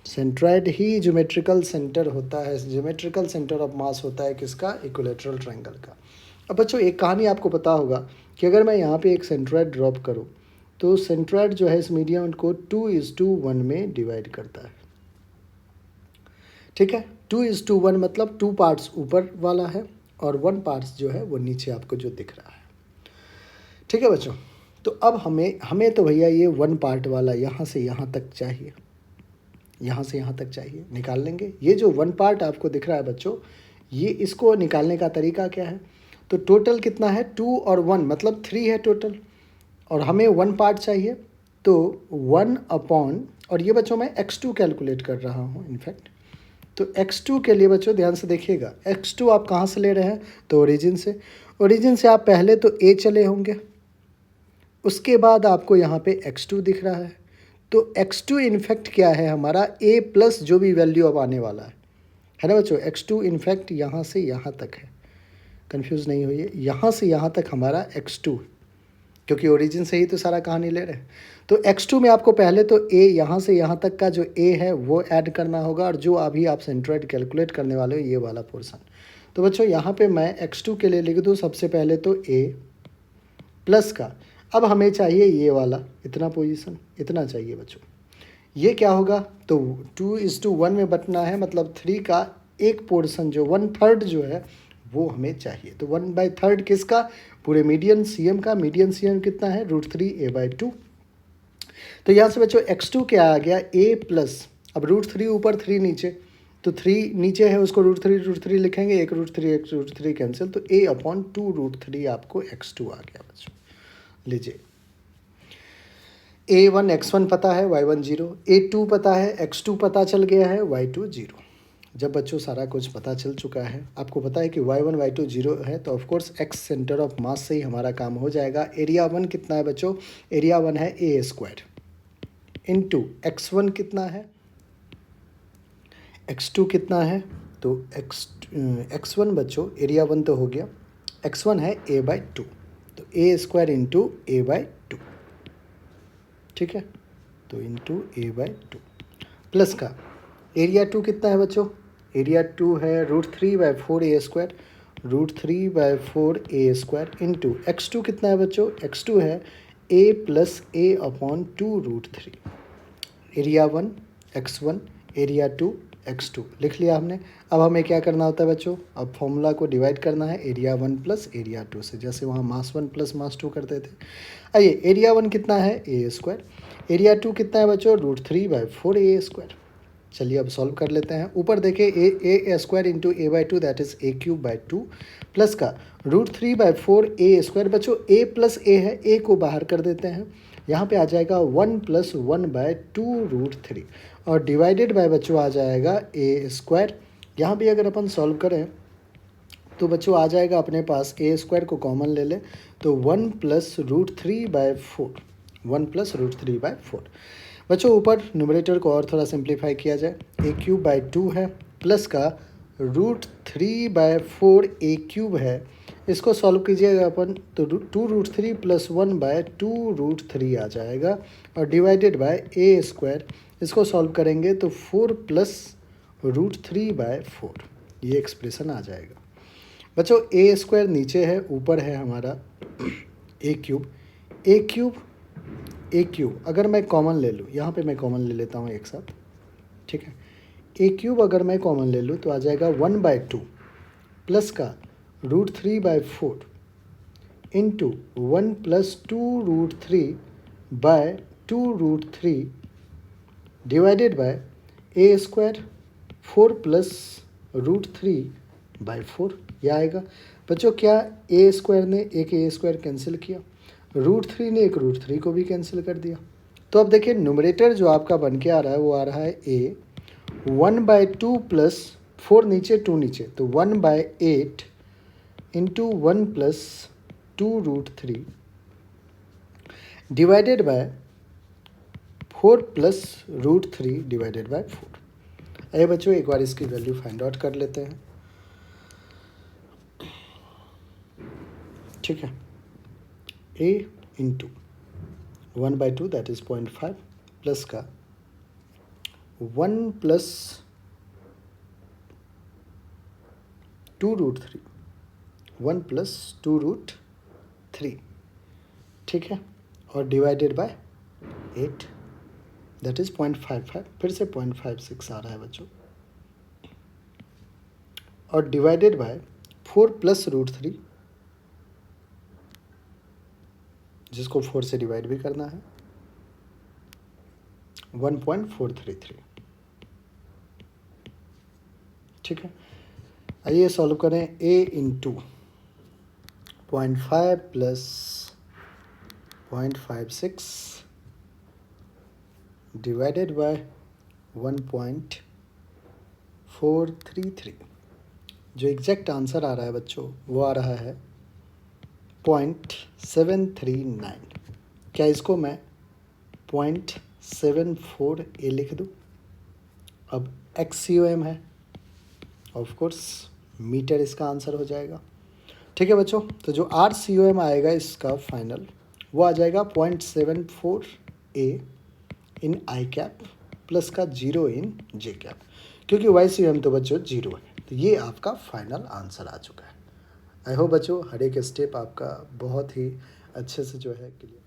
सेंट्रॉयड ही ज्योमेट्रिकल सेंटर होता है, ज्योमेट्रिकल सेंटर ऑफ मास होता है किसका? इक्विलेटरल ट्रायंगल का। अब बच्चों एक कहानी आपको पता होगा कि अगर मैं यहाँ पे एक सेंट्रॉयड ड्रॉप करूँ तो सेंट्रॉयड जो है इस मीडियम को 2:1 में डिवाइड करता है। ठीक है, 2:1 मतलब 2 पार्ट्स ऊपर वाला है और 1 पार्ट्स जो है वो नीचे आपको जो दिख रहा है। ठीक है बच्चों, तो अब हमें तो भैया ये 1 पार्ट वाला यहाँ से यहाँ तक चाहिए, यहाँ से यहाँ तक चाहिए, निकाल लेंगे। ये जो 1 पार्ट आपको दिख रहा है बच्चों, ये इसको निकालने का तरीका क्या है? तो टोटल कितना है? 2 और 1 मतलब 3 है टोटल, और हमें 1 पार्ट चाहिए, तो 1 अपॉन, और ये बच्चों मैं x2 कैलकुलेट कर रहा हूँ इनफैक्ट। तो x2 के लिए बच्चों ध्यान से देखिएगा, x2 आप कहाँ से ले रहे हैं? तो ओरिजिन से। ओरिजिन से आप पहले तो a चले होंगे, उसके बाद आपको यहाँ पे x2 दिख रहा है, तो x2 इनफैक्ट क्या है हमारा? a प्लस जो भी वैल्यू अब आने वाला है ना बच्चों? x2 इनफैक्ट यहाँ से यहाँ तक है, कंफ्यूज नहीं होइए, यहाँ से यहाँ तक हमारा x2, क्योंकि ओरिजिन से ही तो सारा कहानी ले रहे हैं। तो x2 में आपको पहले तो a यहाँ से यहाँ तक का जो a है वो ऐड करना होगा, और जो अभी आप सेंट्रॉयड कैलकुलेट करने वाले हो ये वाला पोर्शन। तो बच्चों यहाँ पे मैं x2 के लिए लिख दूँ सबसे पहले तो a प्लस का, अब हमें चाहिए ये वाला इतना पोजीशन, इतना चाहिए बच्चों। ये क्या होगा? तो 2:1 में बटना है, मतलब 3 का एक पोर्शन जो 1/3 जो है वो हमें चाहिए। तो 1/3 किसका? पूरे मीडियन सी एम का। मीडियन सी एम कितना है? √3a/2। तो यहाँ से बच्चों x2 क्या आ गया? a प्लस, अब √3 ऊपर 3 नीचे, तो 3 नीचे है उसको √3 लिखेंगे, एक √3 कैंसिल, तो a/2√3 आपको x2 आ गया बच्चों। लीजिए, a1 x1 पता है, y1 0, a2 पता है, x2 पता चल गया है, y2 0। जब बच्चों सारा कुछ पता चल चुका है, आपको पता है कि y1 y2 0 है, तो of course x centre of मास से ही हमारा काम हो जाएगा। एरिया 1 कितना है बच्चों? एरिया 1 है a² इंटू x1 कितना है, x2 कितना है, तो x1 बच्चों एरिया 1 तो हो गया, x1 है a/2, तो a² इंटू a/2। ठीक है, तो इंटू a/2 प्लस का एरिया 2 कितना है बच्चों? एरिया 2 है √3/4 a², √3/4 a² इंटू x2 कितना है बच्चों? x2 है a plus a/2√3। Area 1 x1, area 2 x2 लिख लिया हमने। अब हमें क्या करना होता है बच्चों? अब फॉर्मूला को डिवाइड करना है एरिया 1 प्लस एरिया 2 से, जैसे वहाँ मास 1 प्लस मास 2 करते थे। आइए, एरिया 1 कितना है? a², एरिया 2 कितना है बच्चों? √3/4 a²। चलिए अब सॉल्व कर लेते हैं। ऊपर देखिए a² into a/2 that is a³/2 plus का √3/4 a² बच्चों a प्लस a है, a को बाहर कर देते हैं, यहाँ पे आ जाएगा 1 + 1/2√3 और डिवाइडेड बाय बच्चों आ जाएगा a²। यहाँ भी अगर अपन सॉल्व करें तो बच्चों आ जाएगा अपने पास, a² को कॉमन ले लें तो 1 + √3/4, 1 + √3/4। बच्चों ऊपर न्यूमरेटर को और थोड़ा सिंप्लीफाई किया जाए, a³/2 है प्लस का √3/4 a³ है, इसको सॉल्व कीजिएगा अपन तो 2√3 + 1/2√3 आ जाएगा और डिवाइडेड बाय a², इसको सॉल्व करेंगे तो 4 + √3/4, ये एक्सप्रेशन आ जाएगा। बच्चों a² नीचे है, ऊपर है हमारा a³ अगर मैं कॉमन ले लूँ, यहाँ पे मैं कॉमन ले लेता हूँ एक साथ, ठीक है। a³ अगर मैं कॉमन ले लूँ तो आ जाएगा 1/2 प्लस का √3/4 इंटू 1 + 2√3/2√3 डिवाइडेड बाय a², 4 + √3/4 यह आएगा। बच्चों क्या a² ने एक a² कैंसिल किया, √3 ने एक √3 को भी कैंसिल कर दिया। तो अब देखिए न्यूमरेटर जो आपका बन के आ रहा है वो आ रहा है a 1/2 प्लस 4 नीचे 2 नीचे, तो 1/8 into 1 + 2√3 divided by 4 + √3 divided by 4। अरे बच्चों एक बार इसकी वैल्यू फाइंड आउट कर लेते हैं। ठीक है। ए इंटू 1/2 दैट इज़ 0.5 प्लस का 1 प्लस 2√3, 1 प्लस 2√3, ठीक है, और डिवाइडेड बाय 8 दैट इज़ 0.55, फिर से 0.56 आ रहा है बच्चों, और डिवाइडेड बाय 4 प्लस √3, जिसको 4 से डिवाइड भी करना है, 1.433, ठीक है। आइए सॉल्व करें। ए इंटू 0.5 प्लस 0.56 डिवाइडेड बाय 1.433, जो एग्जैक्ट आंसर आ रहा है बच्चों वो आ रहा है 0.739। क्या इसको मैं 0.74 लिख दूँ? अब XCOM है, ऑफ कोर्स मीटर इसका आंसर हो जाएगा, ठीक है बच्चों। तो जो RCOM आएगा इसका फाइनल वो आ जाएगा 0.74 इन आई कैप प्लस का 0 इन जे कैप, क्योंकि YCOM तो बच्चों 0 है। तो ये आपका फाइनल आंसर आ चुका है। आई होप बच्चों हर एक स्टेप आपका बहुत ही अच्छे से जो है clear.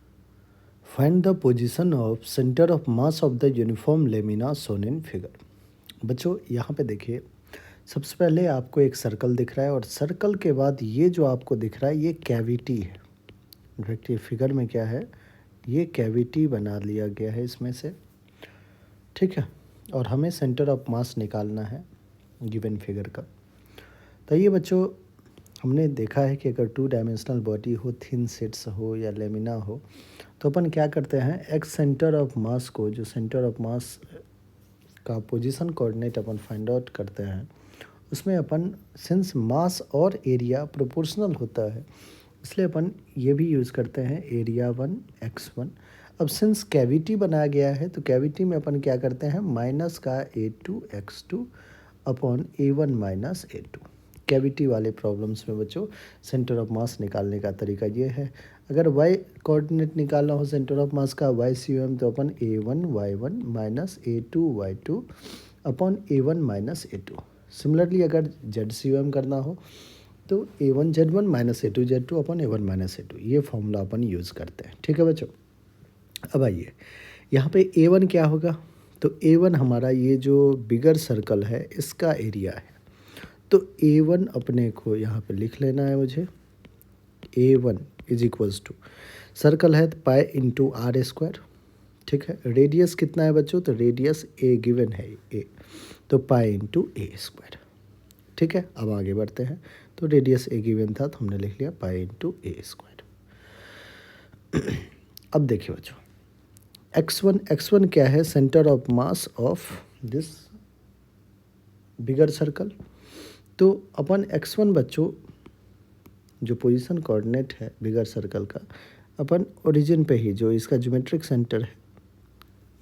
Find the position of centre of mass of the uniform lamina shown in figure. बच्चों यहाँ पे देखिए, सबसे पहले आपको एक सर्कल दिख रहा है और सर्कल के बाद ये जो आपको दिख रहा है ये कैविटी है। इनफैक्ट ये फिगर में क्या है, ये कैविटी बना लिया गया है इसमें से, ठीक है। और हमें सेंटर ऑफ मास निकालना है गिवन फिगर का। तो ये बच्चों हमने देखा है कि अगर 2 डायमेंशनल बॉडी हो, थिन सेट्स हो या लेमिना हो, तो अपन क्या करते हैं, एक्स सेंटर ऑफ मास को, जो सेंटर ऑफ मास का पोजीशन कोऑर्डिनेट अपन फाइंड आउट करते हैं, उसमें अपन सिंस मास और एरिया प्रोपोर्शनल होता है इसलिए अपन ये भी यूज़ करते हैं एरिया 1 x1। अब सिंस कैविटी बनाया गया है तो कैविटी में अपन क्या करते हैं, माइनस का A2 x2 upon A1 minus A2। Cavity वाले प्रॉब्लम्स में बच्चों सेंटर ऑफ मास निकालने का तरीका ये है। अगर y कोऑर्डिनेट निकालना हो सेंटर ऑफ मास का YCOM, तो अपन A1 y1 minus A2 y2 upon A1 minus A2। Similarly अगर ZCOM करना हो तो A1 Z1 minus A2 Z2 upon A1 minus A2, ये फॉर्मूला अपन यूज़ करते हैं, ठीक है बच्चों। अब आइए यहाँ पे A1 क्या होगा, तो A1 हमारा ये जो बिगर सर्कल है इसका एरिया है। तो A1 अपने को यहाँ पे लिख लेना है मुझे, A1 is equals to, circle है तो पाई इंटू आर स्क्वायर, ठीक है। रेडियस कितना है बच्चों, तो रेडियस A गिवन है A, तो पाई इंटू A स्क्वायर, ठीक है। अब आगे बढ़ते हैं, तो रेडियस A गिवन था तो हमने लिख लिया पाई इंटू A स्क्वायर। अब देखिए बच्चों x1 क्या है, centre of mass of this bigger circle. तो अपन x1 बच्चों जो पोजीशन कोऑर्डिनेट है बिगर सर्कल का, अपन ओरिजिन पे ही जो इसका ज्योमेट्रिक सेंटर है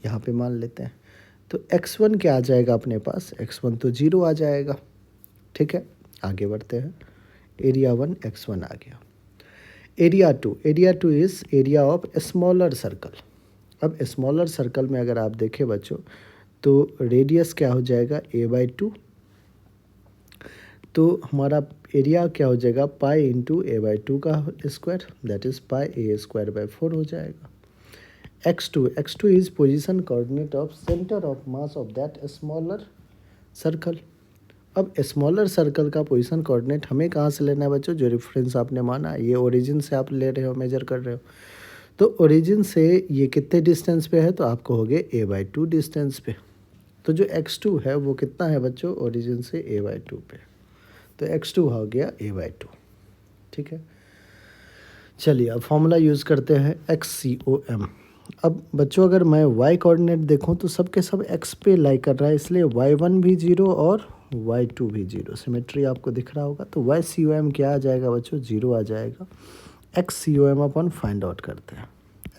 यहाँ पे मान लेते हैं। तो x1 क्या आ जाएगा अपने पास, x1 तो 0 आ जाएगा, ठीक है। आगे बढ़ते हैं, एरिया 1 x1 आ गया। Area 2 is area of smaller circle. अब स्मॉलर सर्कल में अगर आप देखें बच्चों तो रेडियस क्या हो जाएगा A/2, तो हमारा एरिया क्या हो जाएगा पाई इंटू A/2 का square, that is pi A²/4 हो जाएगा। x2 is position coordinate of centre of mass of that smaller circle. अब स्मॉलर सर्कल का पोजीशन कोऑर्डिनेट हमें कहाँ से लेना है बच्चों, जो रेफरेंस आपने माना ये ओरिजिन से आप ले रहे हो, मेजर कर रहे हो। तो ओरिजिन से ये कितने डिस्टेंस पे है, तो आपको हो गए A/2 डिस्टेंस पे। तो जो x2 है वो कितना है बच्चों, ओरिजिन से A/2 पे, तो x2 हो गया A/2, ठीक है। चलिए अब फॉर्मूला यूज़ करते हैं XCOM। अब बच्चों अगर मैं y कोऑर्डिनेट देखूं तो सब के सब x पे लाई कर रहा है, इसलिए y1 भी 0 और y2 भी 0, सिमेट्री आपको दिख रहा होगा। तो YCOM क्या आ जाएगा बच्चों, 0 आ जाएगा। XCOM अपन फाइंड आउट करते हैं।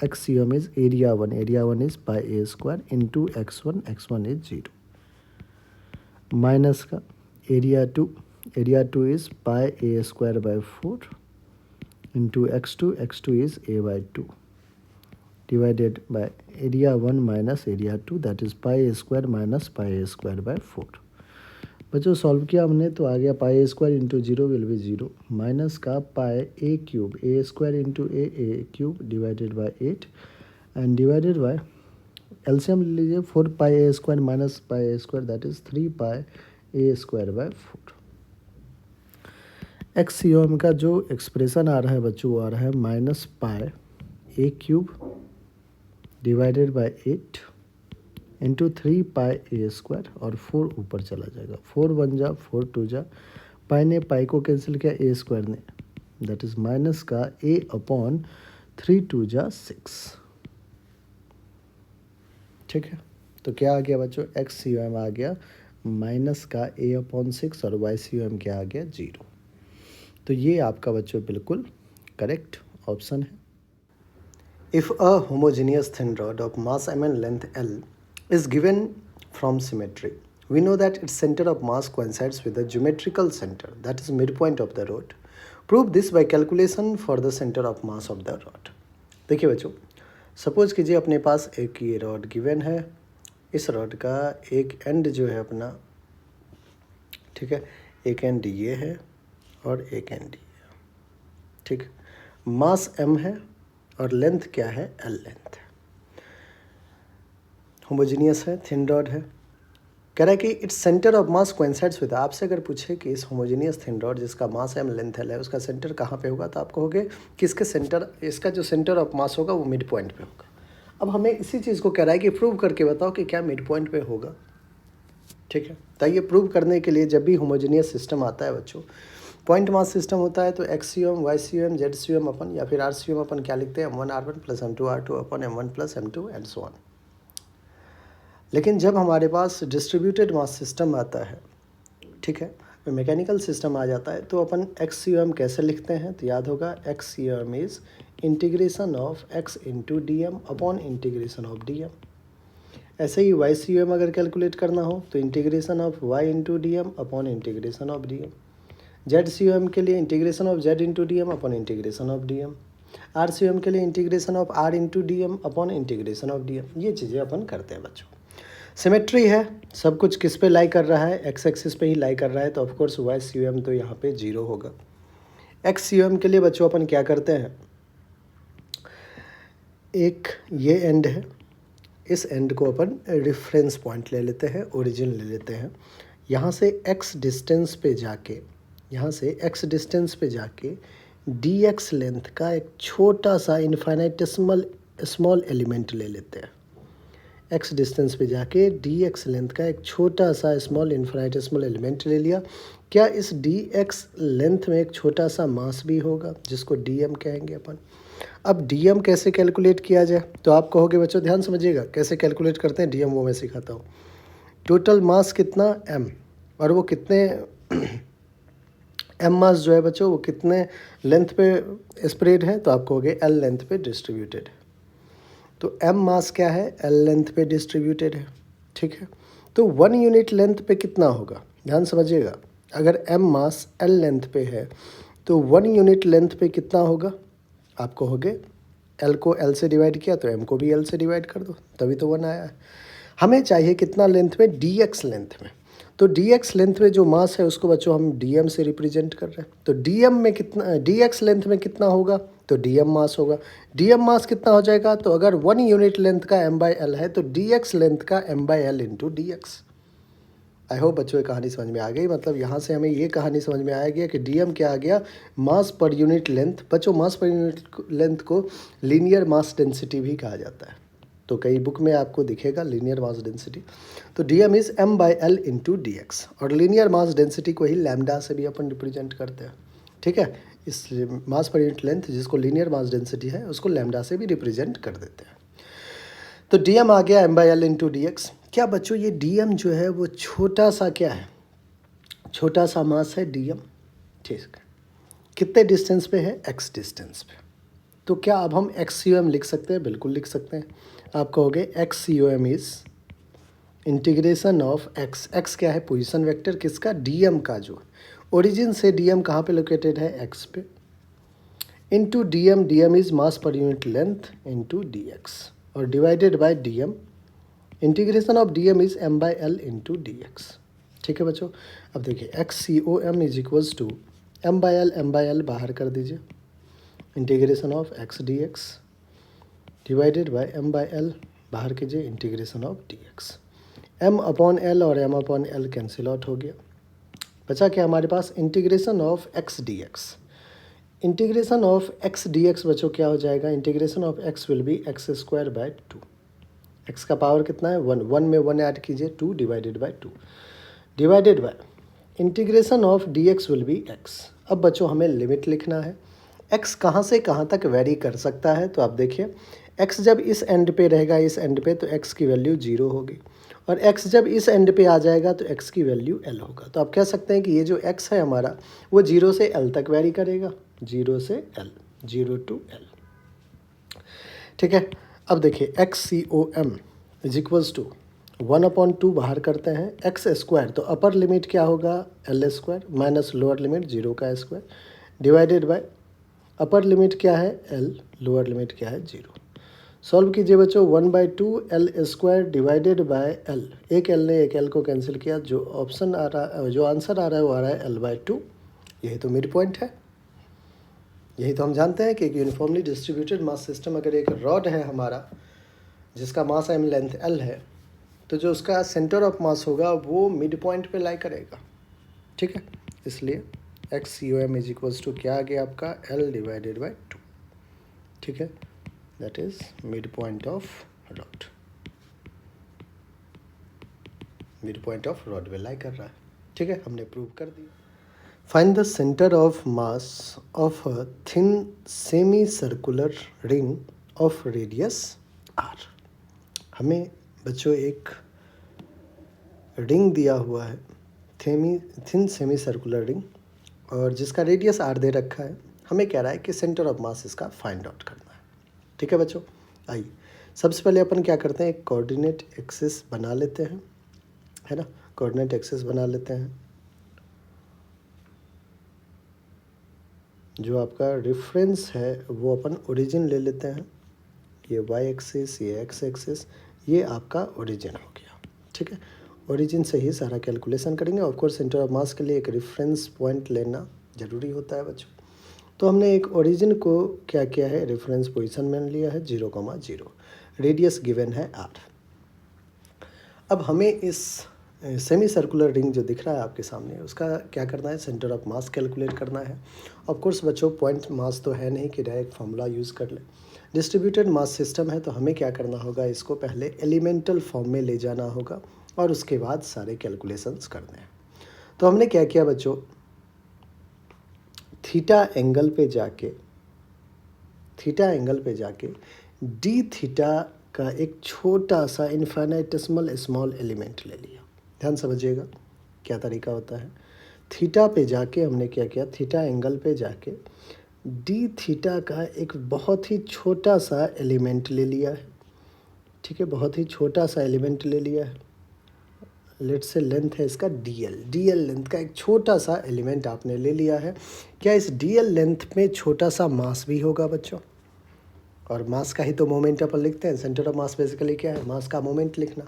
XCOM is area 1 is pi A² into x1 is 0 minus का area 2 is pi A²/4 into x2 is a by 2 divided by area 1 minus area 2, that is pi a square minus pi a square by 4. बच्चों solve किया हमने तो आ गया pi A square into zero will be zero minus का pi A cube A square into A cube divided by 8 and divided by LCM ले लीजिए 4 pi A square minus pi A square that is 3 pi A square by 4. X C O M का जो expression आ रहा है बच्चों वो आ रहा है minus pi A cube divided by 8 into 3 pi A square और 4 ऊपर चला जाएगा 4 1 जा 4 2 जा पाई ने पाई को कैंसिल किया ए स्क्वायर ने दैट इज माइनस का ए अपॉन 3 2 जा 6. ठीक है तो क्या आ गया बच्चों एक्स सी एम आ गया माइनस का ए अपॉन 6 और वाई सी एम क्या आ गया 0. तो ये आपका बच्चों बिल्कुल करेक्ट ऑप्शन है. If a homogeneous thin rod of mass m and length l is given from symmetry, we know that its center of mass coincides with the geometrical center, that is midpoint of the rod. Prove this by calculation for the center of mass of the rod. देखिए बच्चों suppose कीजिए अपने पास एक ये rod given है. इस rod का एक एंड जो है अपना ठीक है एक एंड ये है और एक एंड ये है. ठीक मास m है और लेंथ क्या है l लेंथ है. होमोजीनियस है थिन रॉड है. कह रहा है कि its centre of mass coincides with. आपसे अगर पूछे कि इस होमोजीनियस थिन रॉड जिसका मास m लेंथ l है उसका सेंटर कहाँ पे होगा तो आप कहोगे कि इसके सेंटर इसका जो सेंटर ऑफ मास होगा वो मिड पॉइंट पे होगा. अब हमें इसी चीज़ को कह रहा है कि प्रूव करके बताओ कि क्या मिड पॉइंट पे होगा. ठीक है तो ये प्रूव करने के लिए जब भी होमोजीनियस सिस्टम आता है बच्चों पॉइंट मास सिस्टम होता है तो x c m y c m z c m अपन या फिर आर सी एम अपन क्या लिखते हैं M1 R1 plus M2 R2 upon M1 plus M2 and so on. लेकिन जब हमारे पास डिस्ट्रीब्यूटेड मास सिस्टम आता है ठीक है मैकेनिकल सिस्टम आ जाता है तो अपन एक्स सी एम कैसे लिखते हैं तो याद होगा x c m is integration of x into D m upon integration of D m. ऐसे ही वाई सी एम अगर कैलकुलेट करना हो तो integration of y into D m upon integration of D m. Z c m के लिए integration of z into D m upon integration of D m. R c m के लिए integration of r into D m upon integration of D m. ये चीज़ें अपन करते हैं बच्चों. Symmetry है सब कुछ किस पे लाई कर रहा है एक्स एक्सिस पे ही लाई कर रहा है तो ऑफकोर्स वाई सी एम तो यहाँ पे 0 होगा. एक्स सी एम के लिए बच्चों अपन क्या करते हैं एक ये एंड है इस एंड को अपन रेफरेंस पॉइंट ले लेते हैं ओरिजिन ले लेते हैं. यहाँ से एक्स डिस्टेंस पे जाके डी एक्स लेंथ का एक छोटा सा इनफाइनाइटेसिमल स्मॉल एलिमेंट ले लेते हैं. एक्स डिस्टेंस पे जाके डी एक्स लेंथ का एक छोटा सा स्मॉल इनफाइनाइटेसिमल एलिमेंट ले लिया. क्या इस डी एक्स लेंथ में एक छोटा सा मास भी होगा जिसको डी एम कहेंगे अपन. अब डी एम कैसे कैलकुलेट किया जाए तो आप कहोगे बच्चों ध्यान समझिएगा कैसे कैलकुलेट करते हैं डी एम वो मैं सिखाता हूँ. टोटल मास कितना एम और वो कितने एम मास जो है बच्चों वो कितने लेंथ पे स्प्रेड है तो आप कहोगे एल लेंथ पे डिस्ट्रीब्यूटेड है. तो एम मास क्या है एल लेंथ पे डिस्ट्रीब्यूटेड है. ठीक है तो 1 यूनिट लेंथ पे कितना होगा ध्यान समझिएगा. अगर एम मास एल लेंथ पे है तो 1 यूनिट लेंथ पे कितना होगा आप कहोगे एल को एल से डिवाइड किया तो एम को भी एल से डिवाइड कर दो तभी तो 1 आया है. हमें चाहिए कितना लेंथ में डी एक्स लेंथ में. तो डी एक्स लेंथ में जो मास है उसको बच्चों हम डी एम से रिप्रेजेंट कर रहे हैं. तो डी एम में कितना डी एक्स लेंथ में कितना होगा तो डी एम मास होगा. डी एम मास कितना हो जाएगा तो अगर 1 यूनिट लेंथ का एम बाई एल है तो डी एक्स लेंथ का m by L into D x. I hope बच्चों ये कहानी समझ में आ गई. मतलब यहाँ से हमें ये कहानी समझ में आ गया कि डी एम क्या आ गया मास पर यूनिट लेंथ. बच्चों मास पर यूनिट लेंथ को लीनियर मास डेंसिटी भी कहा जाता है. तो कई बुक में आपको दिखेगा लीनियर मास डेंसिटी. तो d m is m by L into D x और लीनियर मास डेंसिटी को ही लैम्डा से भी अपन रिप्रेजेंट करते हैं. ठीक है इस मास पर यूनिट लेंथ जिसको लीनियर मास डेंसिटी है उसको लैम्डा से भी रिप्रेजेंट कर देते हैं. तो डी एम आ गया m by L into D x. क्या बच्चों ये डी एम जो है वो छोटा सा क्या है छोटा सा मास है डी एम. ठीक है कितने डिस्टेंस पे है एक्स डिस्टेंस पे. तो क्या अब हम एक्स सी ओ एम लिख सकते हैं बिल्कुल लिख सकते हैं. आप कहोगे x C O m is integration of x. X क्या है पोजीशन वेक्टर किसका डी एम का जो ओरिजिन से डी एम कहाँ पे लोकेटेड है एक्स पे into D M, D M is mass per unit length into D x, और divided by D M, integration of D M is M by L into D X. ठीक है बच्चों, अब देखिए x C O M is equals to M by L बाहर कर दीजिए, integration of X D X divided by M by L बाहर कीजिए, integration of D X. M upon L और M upon L cancel out हो गया, बचा क्या हमारे पास integration of X D X. Integration of X D X बच्चों क्या हो जाएगा, integration of X will be X square by two. X का पावर कितना है 1, 1 में 1 ऐड कीजिए, 2 divided by 2 divided by integration of D X will be X. अब बच्चों हमें लिमिट लिखना है, एक्स कहाँ से कहाँ तक वेरी कर सकता है, तो आप देखिए एक्स जब इस एंड पे रहेगा, इस एंड पे, तो एक्स की वैल्यू 0 होगी, और x जब इस एंड पे आ जाएगा तो x की वैल्यू l होगा। तो आप कह सकते हैं कि ये जो x है हमारा वो 0 से l तक वेरी करेगा, 0 से l, 0 to l। ठीक है, अब देखिए x C O M is equals to 1/2 बाहर करते हैं, एक्स स्क्वायर, तो अपर लिमिट क्या होगा L square minus lower limit 0 का square divided by upper limit क्या है l, लोअर लिमिट क्या है 0। सॉल्व कीजिए बच्चों, 1/2 L square divided by L, एक एल ने एक एल को कैंसिल किया, जो ऑप्शन आ रहा है, जो आंसर आ रहा है वो आ रहा है l/2। यही तो मिड पॉइंट है, यही तो हम जानते हैं कि एक यूनिफॉर्मली डिस्ट्रीब्यूटेड मास सिस्टम, अगर एक रॉड है हमारा जिसका मास एम लेंथ एल है, तो जो उसका सेंटर ऑफ मास होगा वो मिड पॉइंट पे लाई करेगा। ठीक है, इसलिए x C O M is equals to क्या आ गया आपका l डिवाइडेड बाई 2। ठीक है, that is midpoint of rod, midpoint of rod पे लाई कर रहा है। ठीक है, हमने प्रूव कर दिया। Find the centre of mass of a thin semi circular ring of radius r। हमें बच्चों एक रिंग दिया हुआ है, थिन सेमी सर्कुलर रिंग, और जिसका रेडियस r दे रखा है, हमें कह रहा है कि सेंटर ऑफ मास इसका फाइंड आउट करना है। ठीक है बच्चों, आइए सबसे पहले अपन क्या करते हैं, एक कोऑर्डिनेट एक्सिस बना लेते हैं, है ना, कोऑर्डिनेट एक्सिस बना लेते हैं। जो आपका रेफरेंस है वो अपन ओरिजिन ले लेते हैं, ये वाई एक्सिस, ये एक्स एक्सिस, ये आपका ओरिजिन हो गया। ठीक है, ओरिजिन से ही सारा कैलकुलेशन करेंगे। ऑफ कोर्स सेंटर ऑफ मास के लिए एक रेफरेंस पॉइंट लेना ज़रूरी होता है बच्चों। तो हमने एक ओरिजिन को क्या किया है, रेफरेंस पोजीशन में लिया है 0,0, रेडियस गिवन है r। अब हमें इस सेमी सर्कुलर रिंग जो दिख रहा है आपके सामने, उसका क्या करना है, सेंटर ऑफ मास कैलकुलेट करना है। ऑफ कोर्स बच्चों पॉइंट मास तो है नहीं कि डायरेक्ट फॉर्मूला यूज़ कर ले, डिस्ट्रीब्यूटेड मास सिस्टम है, तो हमें क्या करना होगा, इसको पहले एलिमेंटल फॉर्म में ले जाना होगा और उसके बाद सारे कैलकुलेशंस करने हैं। तो हमने क्या किया बच्चों, थीटा एंगल पे जाके डी थीटा का एक छोटा सा इन्फिनिटेसिमल स्मॉल एलिमेंट ले लिया। ध्यान समझिएगा क्या तरीका होता है। थीटा पे जाके हमने क्या किया, थीटा एंगल पे जाके डी थीटा का एक बहुत ही छोटा सा एलिमेंट ले लिया है। ठीक है, बहुत ही छोटा सा एलिमेंट ले लिया है, लेट से लेंथ है इसका डीएल लेंथ का एक छोटा सा एलिमेंट आपने ले लिया है। क्या इस डीएल लेंथ में छोटा सा मास भी होगा बच्चों, और मास का ही तो मोमेंट अपन लिखते हैं, सेंटर ऑफ मास बेसिकली क्या है, मास का मोमेंट लिखना।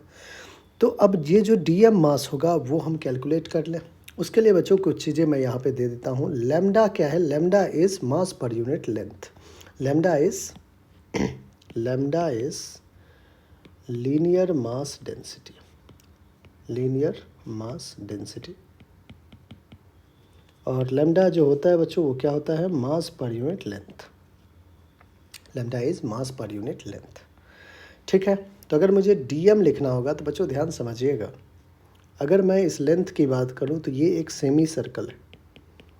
तो अब ये जो डीएम मास होगा वो हम कैलकुलेट कर लें। उसके लिए बच्चों कुछ चीज़ें मैं यहाँ पे दे देता हूँ। लैम्डा क्या है, lambda is mass per unit length, lambda is linear mass density, linear mass density. और लैम्डा जो होता है बच्चों वो क्या होता है, mass per unit length, lambda is mass per unit length. ठीक है, तो अगर मुझे डीएम लिखना होगा तो बच्चों ध्यान समझिएगा, अगर मैं इस लेंथ की बात करूं तो ये एक सेमी सर्कल है,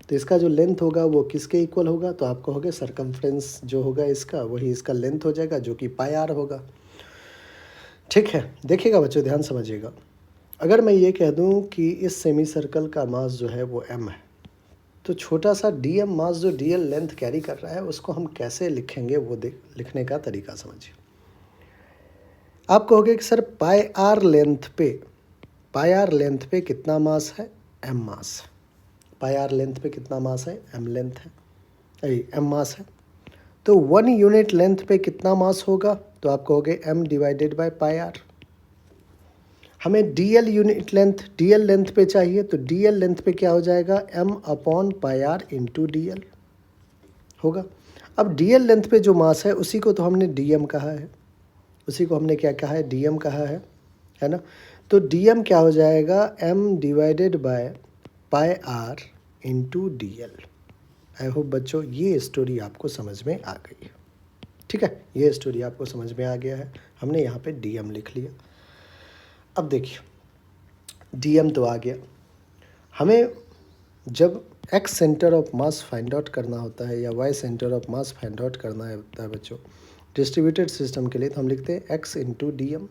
तो इसका जो लेंथ होगा वो किसके इक्वल होगा, तो आप कहोगे सरकमफ्रेंस जो होगा इसका, वही इसका लेंथ हो जाएगा, जो कि पाई आर होगा। ठीक है, देखिएगा बच्चों ध्यान समझिएगा, अगर मैं ये कह दूं कि इस सेमी सर्कल का मास जो है वो m है, तो छोटा सा डीएम मास जो डीएल लेंथ कैरी कर रहा है उसको हम कैसे लिखेंगे, वो लिखने का तरीका समझिए। आप कहोगे कि सर पाई आर लेंथ पे कितना मास है, m mass. Pi r length पे कितना मास है, m लेंथ है, m मास है। तो 1 यूनिट लेंथ पे कितना मास होगा, तो आप कहोगे m divided by pi r. हमें dl unit length, dl length पे चाहिए, तो dl लेंथ पे क्या हो जाएगा, m upon pi r into dl होगा। अब dl लेंथ पे जो मास है उसी को तो हमने dm कहा है, उसी को हमने क्या कहा है, dm कहा है ना। तो dm क्या हो जाएगा, m divided by pi r into dl। I hope बच्चों ये स्टोरी आपको समझ में आ गई है। ठीक है, ये स्टोरी आपको समझ में आ गया है। हमने यहाँ पे dm लिख लिया। अब देखिए dm तो आ गया। हमें जब x centre of mass find out करना होता है या y centre of mass find out करना होता है बच्चों डिस्ट्रीब्यूटेड सिस्टम के लिए, तो हम लिखते हैं x into D M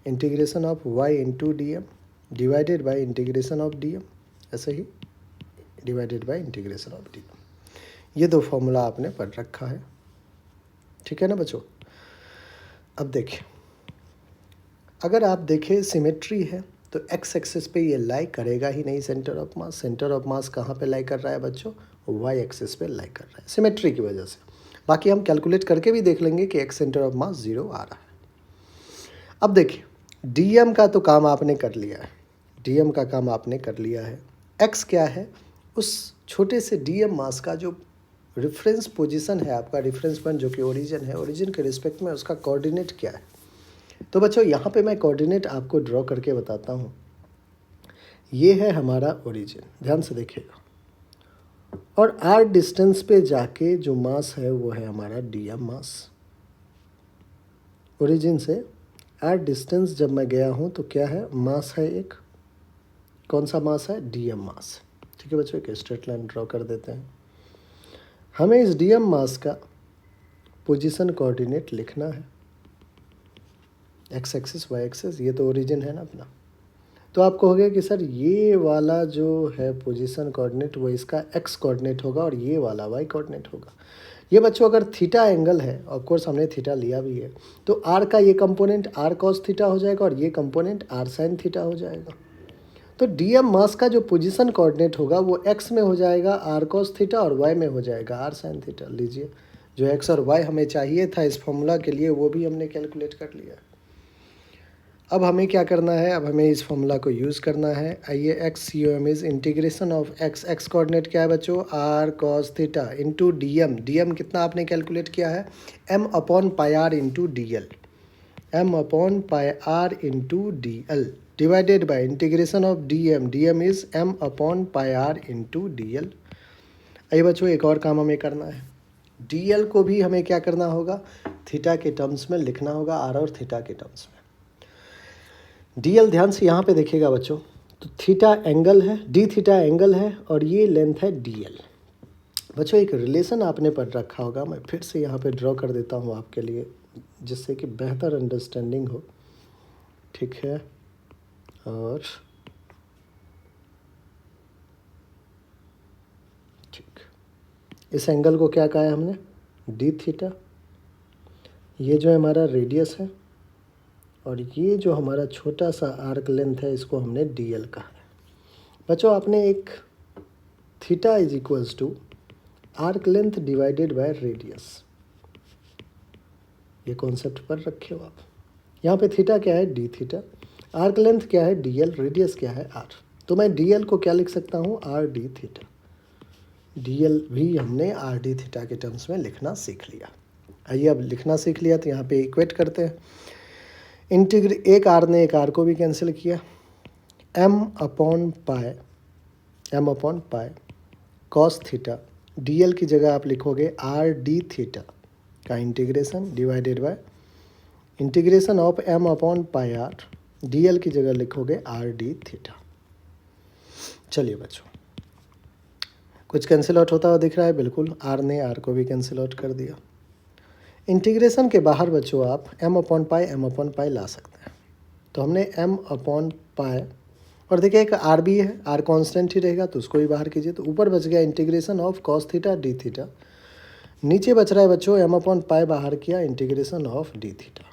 integration of y into D m divided by integration of D m, ऐसे ही divided by integration of D m. ये दो फॉर्मूला आपने पढ़ रखा है, ठीक है ना बच्चों। अब देखिए, अगर आप देखें सिमेट्री है तो x एक्सिस पे ये लाई करेगा ही नहीं centre of mass. Centre of मास कहाँ पे लाई कर रहा है बच्चों, y एक्सिस पे लाई कर रहा है सिमेट्री की वजह से। बाकी हम कैलकुलेट करके भी देख लेंगे कि x सेंटर ऑफ मास 0 आ रहा है। अब देखिए dm का तो काम आपने कर लिया है, dm का काम आपने कर लिया है। x क्या है, उस छोटे से dm मास का जो रेफरेंस पोजीशन है आपका, रेफरेंस पॉइंट जो कि ओरिजिन है, ओरिजिन के रिस्पेक्ट में उसका कोऑर्डिनेट क्या है। तो बच्चों यहाँ पे मैं कोऑर्डिनेट आपको ड्रॉ करके बताता हूँ। ये है हमारा ओरिजिन, ध्यान से देखिएगा, और r डिस्टेंस पे जाके जो मास है वो है हमारा dm मास। ओरिजिन से r डिस्टेंस जब मैं गया हूँ तो क्या है, मास है एक, कौन सा मास है, dm मास। ठीक है बच्चों, एक स्ट्रेट लाइन ड्रॉ कर देते हैं। हमें इस dm मास का पोजीशन कोऑर्डिनेट लिखना है, एक्स एक्सिस वाई एक्सिस, ये तो ओरिजिन है ना अपना। तो आप कहोगे कि सर ये वाला जो है पोजीशन कोऑर्डिनेट वो इसका एक्स कोऑर्डिनेट होगा और ये वाला वाई कोऑर्डिनेट होगा। ये बच्चों अगर थीटा एंगल है, ऑफ कोर्स हमने थीटा लिया भी है, तो आर का ये कंपोनेंट आर कॉस थीटा हो जाएगा और ये कंपोनेंट आर साइन थीटा हो जाएगा। तो डीएम मास का जो पोजीशन कोऑर्डिनेट होगा वो एक्स में हो जाएगा आर कॉस थीटा और वाई में हो जाएगा आर साइन थीटा। लीजिए, जो एक्स और वाई हमें चाहिए था इस फॉर्मूला के लिए वो भी हमने कैलकुलेट कर लिया। अब हमें क्या करना है, अब हमें इस फॉर्मूला को यूज़ करना है। आइए, x C O m is integration of x, x coordinate क्या है बच्चों, r cos theta into D M. D m कितना आपने कैलकुलेट किया है, m upon pi r into d l, m upon pi r into d l divided by integration of D M. D m is m upon pi r into d l. आइए बच्चों, एक और काम हमें करना है, डी एल को भी हमें क्या करना होगा, थीटा के टर्म्स में लिखना होगा, आर और थीटा के टर्म्स में। डी एल ध्यान से यहाँ पे देखिएगा बच्चों, तो थीटा एंगल है, डी थीटा एंगल है और ये लेंथ है डी एल। बच्चों एक रिलेशन आपने पढ़ रखा होगा, मैं फिर से यहाँ पे ड्रॉ कर देता हूँ आपके लिए जिससे कि बेहतर अंडरस्टैंडिंग हो। ठीक है, और ठीक, इस एंगल को क्या कहा है हमने, डी थीटा। ये जो हमारा रेडियस है और ये जो हमारा छोटा सा आर्क लेंथ है इसको हमने डी एल कहा है। बच्चों आपने एक theta is equals to arc length divided by radius, ये कॉन्सेप्ट पर रखे हो आप। यहाँ पे थीटा क्या है, डी थीटा, आर्क लेंथ क्या है डी एल, रेडियस क्या है आर। तो मैं डी एल को क्या लिख सकता हूँ, are d theta. D L भी हमने आर डी थीटा के टर्म्स में लिखना सीख लिया। आइए अब लिखना सीख लिया तो यहाँ पे इक्वेट करते हैं। एक आर ने एक आर को भी कैंसिल किया, m upon pi cos theta, d l की जगह आप लिखोगे आर डी थीटा का integration divided by integration of m upon pi r, d l की जगह लिखोगे आर डी थीटा। चलिए बच्चों, कुछ कैंसिल आउट होता हुआ दिख रहा है, बिल्कुल, आर ने आर को भी कैंसिल आउट कर दिया। इंटीग्रेशन के बाहर बच्चों आप m अपॉन पाई ला सकते हैं, तो हमने m अपॉन पाई, और देखिए एक r भी है, r कांस्टेंट ही रहेगा तो उसको भी बाहर कीजिए, तो ऊपर बच गया integration of cos theta d theta, नीचे बच रहा है बच्चों m अपॉन पाई बाहर किया इंटीग्रेशन ऑफ डी थीटा।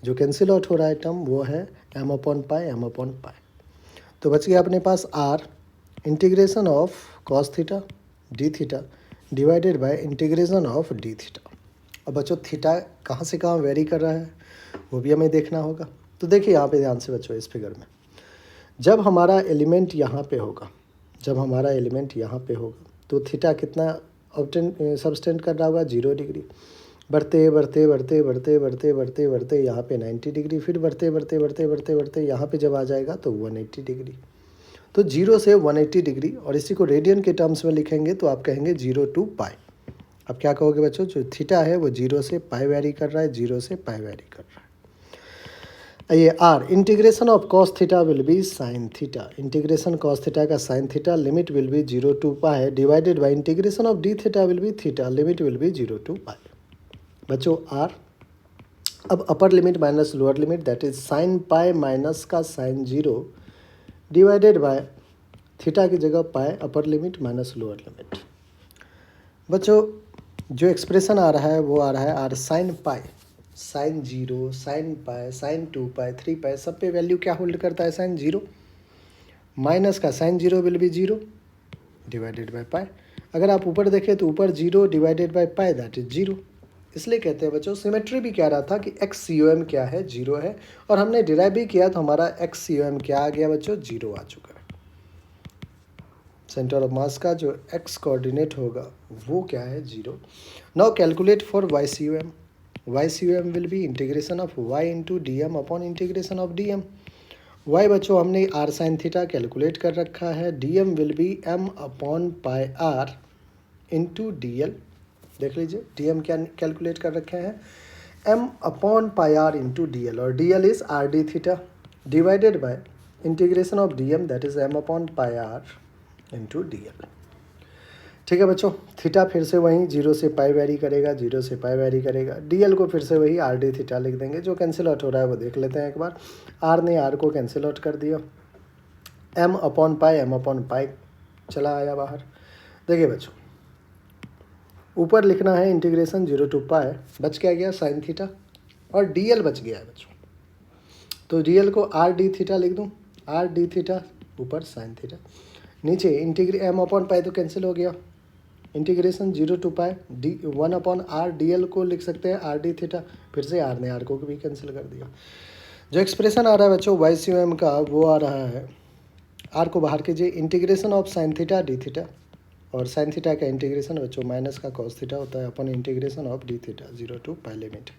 जो कैंसिल आउट हो रहा है टर्म वो है m अपॉन पाई, तो बच गया अपने पास r integration of cos theta d theta divided by integration of d theta. अब बच्चों थीटा कहाँ से कहाँ वेरी कर रहा है वो भी हमें देखना होगा। तो देखिए यहाँ पे ध्यान से बच्चों, इस फिगर में जब हमारा एलिमेंट यहाँ पे होगा, तो थीटा कितना सबटेंड कर रहा होगा, 0 डिग्री। बढ़ते बढ़ते बढ़ते बढ़ते बढ़ते बढ़ते बढ़ते यहाँ पे 90 डिग्री, फिर बढ़ते बढ़ते बढ़ते बढ़ते बढ़ते यहाँ पे जब आ जाएगा तो 180 डिग्री। तो 0 से 180 डिग्री, और इसी को रेडियन के टर्म्स में लिखेंगे तो आप कहेंगे 0 to पाई। अब क्या कहोगे बच्चों, जो थीटा है वो 0 से पाई वेरी कर रहा है, 0 से पाई वेरी कर रहा है। ये r integration of cos theta will be sine theta, integration cos theta का sine theta, limit will be 0 to pi divided by integration of d theta will be theta, limit will be 0 to pi. बच्चों r, अब upper limit minus lower limit, that is sine pi minus का sine 0 divided by theta की जगह pi, upper limit minus lower limit. बच्चों जो expression आ रहा है वो आ रहा है r sine pi, sine 0, sine pi, sine 2 pi, 3 pi, सब पे वैल्यू क्या होल्ड करता है, साइन 0। माइनस का sine 0 will be 0 divided by pi. अगर आप ऊपर देखें तो ऊपर 0 divided by pi, that is 0। इसलिए कहते हैं बच्चों, सिमेट्री भी कह रहा था कि एक्स सी ओ एम क्या है, 0 है, और हमने डिराइव भी किया तो हमारा एक्स सी ओ एम क्या आ गया बच्चों, 0 आ चुका है। सेंटर ऑफ मास का जो एक्स कोऑर्डिनेट होगा वो क्या है, 0। Now calculate for y C O m. Y C O m will be integration of y into D m upon integration of D m. Y बच्चों हमने आर साइन थीटा कैलकुलेट कर रखा है, d m will be m upon pi r into d l. देख लीजिए d m क्या calculate कर रखे हैं, m upon pi r into d l, और d l is are d theta divided by integration of D m, that is m upon pi r into d l. ठीक है बच्चों, theta फिर से वहीं 0 से पाई वेरी करेगा, 0 से पाई वेरी करेगा, डी एल को फिर से वही आर डी थीटा लिख देंगे। जो कैंसिल आउट हो रहा है वो देख लेते हैं एक बार। आर ने आर को कैंसिल आउट कर दिया, एम अपॉन पाई चला आया बाहर। देखिए बच्चों ऊपर लिखना है इंटीग्रेशन 0 to पाई, बच क्या गया साइन थीटा, और डी एल बच गया है बच्चों। तो डी एल को आर डी थीटा लिख दूँ, आर डी थीटा ऊपर साइन थीटा, नीचे एम अपॉन पाई तो कैंसिल हो गया, integration 0 to pi d 1 upon r, d l को लिख सकते हैं आर डी थीटा, फिर से आर ने आर को भी कैंसिल कर दिया। जो एक्सप्रेशन आ रहा है बच्चों वाई सी ओ एम का वो आ रहा है, आर को बाहर कीजिए, integration of sine theta d theta, और साइन थीटा का इंटीग्रेशन बच्चों माइनस का कॉस थीटा होता है अपन integration of d theta 0 to pi limit.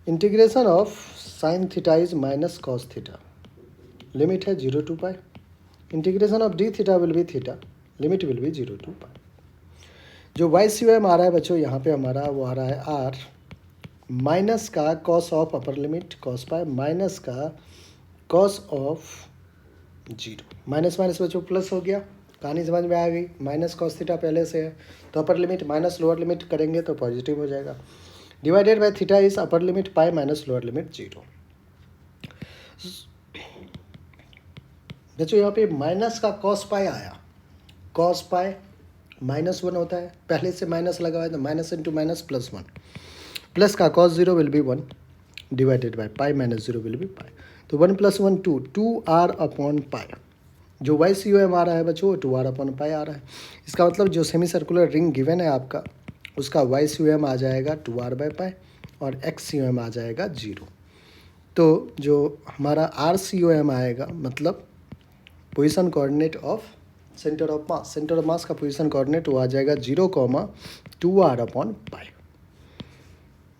Integration of sine theta is minus cos theta, limit है 0 to pi. Integration of d theta will be theta, limit will be 0 to pi. जो y सी O M आ रहा है बच्चों यहाँ पे हमारा वो आ रहा है आर माइनस का cos of upper limit cos pi minus का कॉस ऑफ 0, माइनस माइनस बच्चों प्लस हो गया, कहानी समझ में आ गई। माइनस कॉस थीटा पहले से है तो अपर लिमिट माइनस लोअर लिमिट करेंगे तो पॉजिटिव हो जाएगा, divided by theta is upper limit pi minus lower limit 0। बच्चों यहाँ पे माइनस का कॉस पाई आया, कॉस पाई -1 होता है, पहले से माइनस लगा हुआ है तो minus into minus plus 1, plus का cos 0 will be 1 divided by pi minus 0 will be pi, तो 1 + 1 2 आर अपॉन पाई। जो वाई सी ओ एम आ रहा है बच्चों 2 आर अपॉन पाई आ रहा है। इसका मतलब जो सेमी सर्कुलर रिंग गिवन है आपका उसका वाई सी ओ एम आ जाएगा 2 आर बाय पाई और एक्स सी ओ एम आ जाएगा 0। तो जो हमारा आर सी ओ एम आएगा मतलब position coordinate of centre of mass, centre of mass का पोजीशन कोऑर्डिनेट वो आ जाएगा 0,2 r upon pi,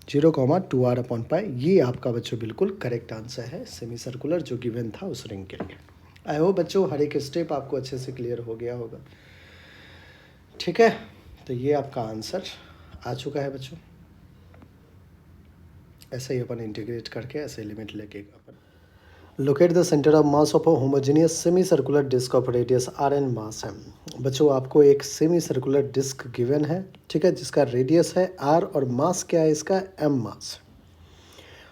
0,2 r upon pi. ये आपका बच्चों बिल्कुल करेक्ट आंसर है सेमी सर्कुलर जो गिवन था उस रिंग के लिए। आई होप बच्चों हर एक स्टेप आपको अच्छे से क्लियर हो गया होगा। ठीक है, तो ये आपका आंसर आ चुका है बच्चों। ऐसे ही अपन इंटीग्रेट करके ऐसे लिमिट लेके अपन locate the centre of mass of a homogeneous semi circular disc of radius r and mass है। बच्चों आपको एक सेमी सर्कुलर डिस्क गिवन है, ठीक है, जिसका रेडियस है आर और मास क्या है इसका एम मास।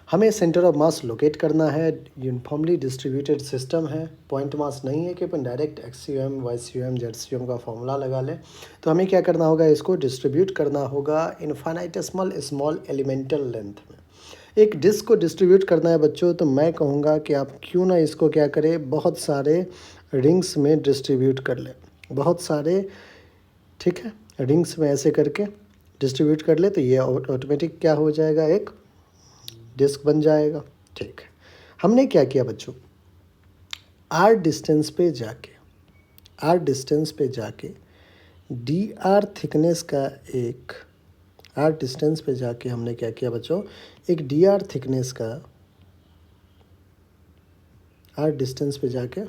हमें सेंटर ऑफ मास लोकेट करना है, यूनिफॉर्मली डिस्ट्रीब्यूटेड सिस्टम है, पॉइंट मास नहीं है कि अपन direct x c m y c m z c m का फॉर्मूला लगा लें। तो हमें क्या करना होगा, इसको डिस्ट्रीब्यूट करना होगा इनफाइनाइटेसिमल स्मॉल एलिमेंटल लेंथ में। एक डिस्क को डिस्ट्रीब्यूट करना है बच्चों तो मैं कहूँगा कि आप क्यों ना इसको क्या करें, बहुत सारे रिंग्स में डिस्ट्रीब्यूट कर लें, बहुत सारे, ठीक है, रिंग्स में ऐसे करके डिस्ट्रीब्यूट कर ले तो ये ऑटोमेटिक क्या हो जाएगा, एक डिस्क बन जाएगा। ठीक है, हमने क्या किया बच्चों, आर डिस्टेंस पे जाके डी आर थिकनेस का एक आर डिस्टेंस पे जाके हमने क्या किया बच्चों, एक डी आर थिकनेस का आर डिस्टेंस पे जाके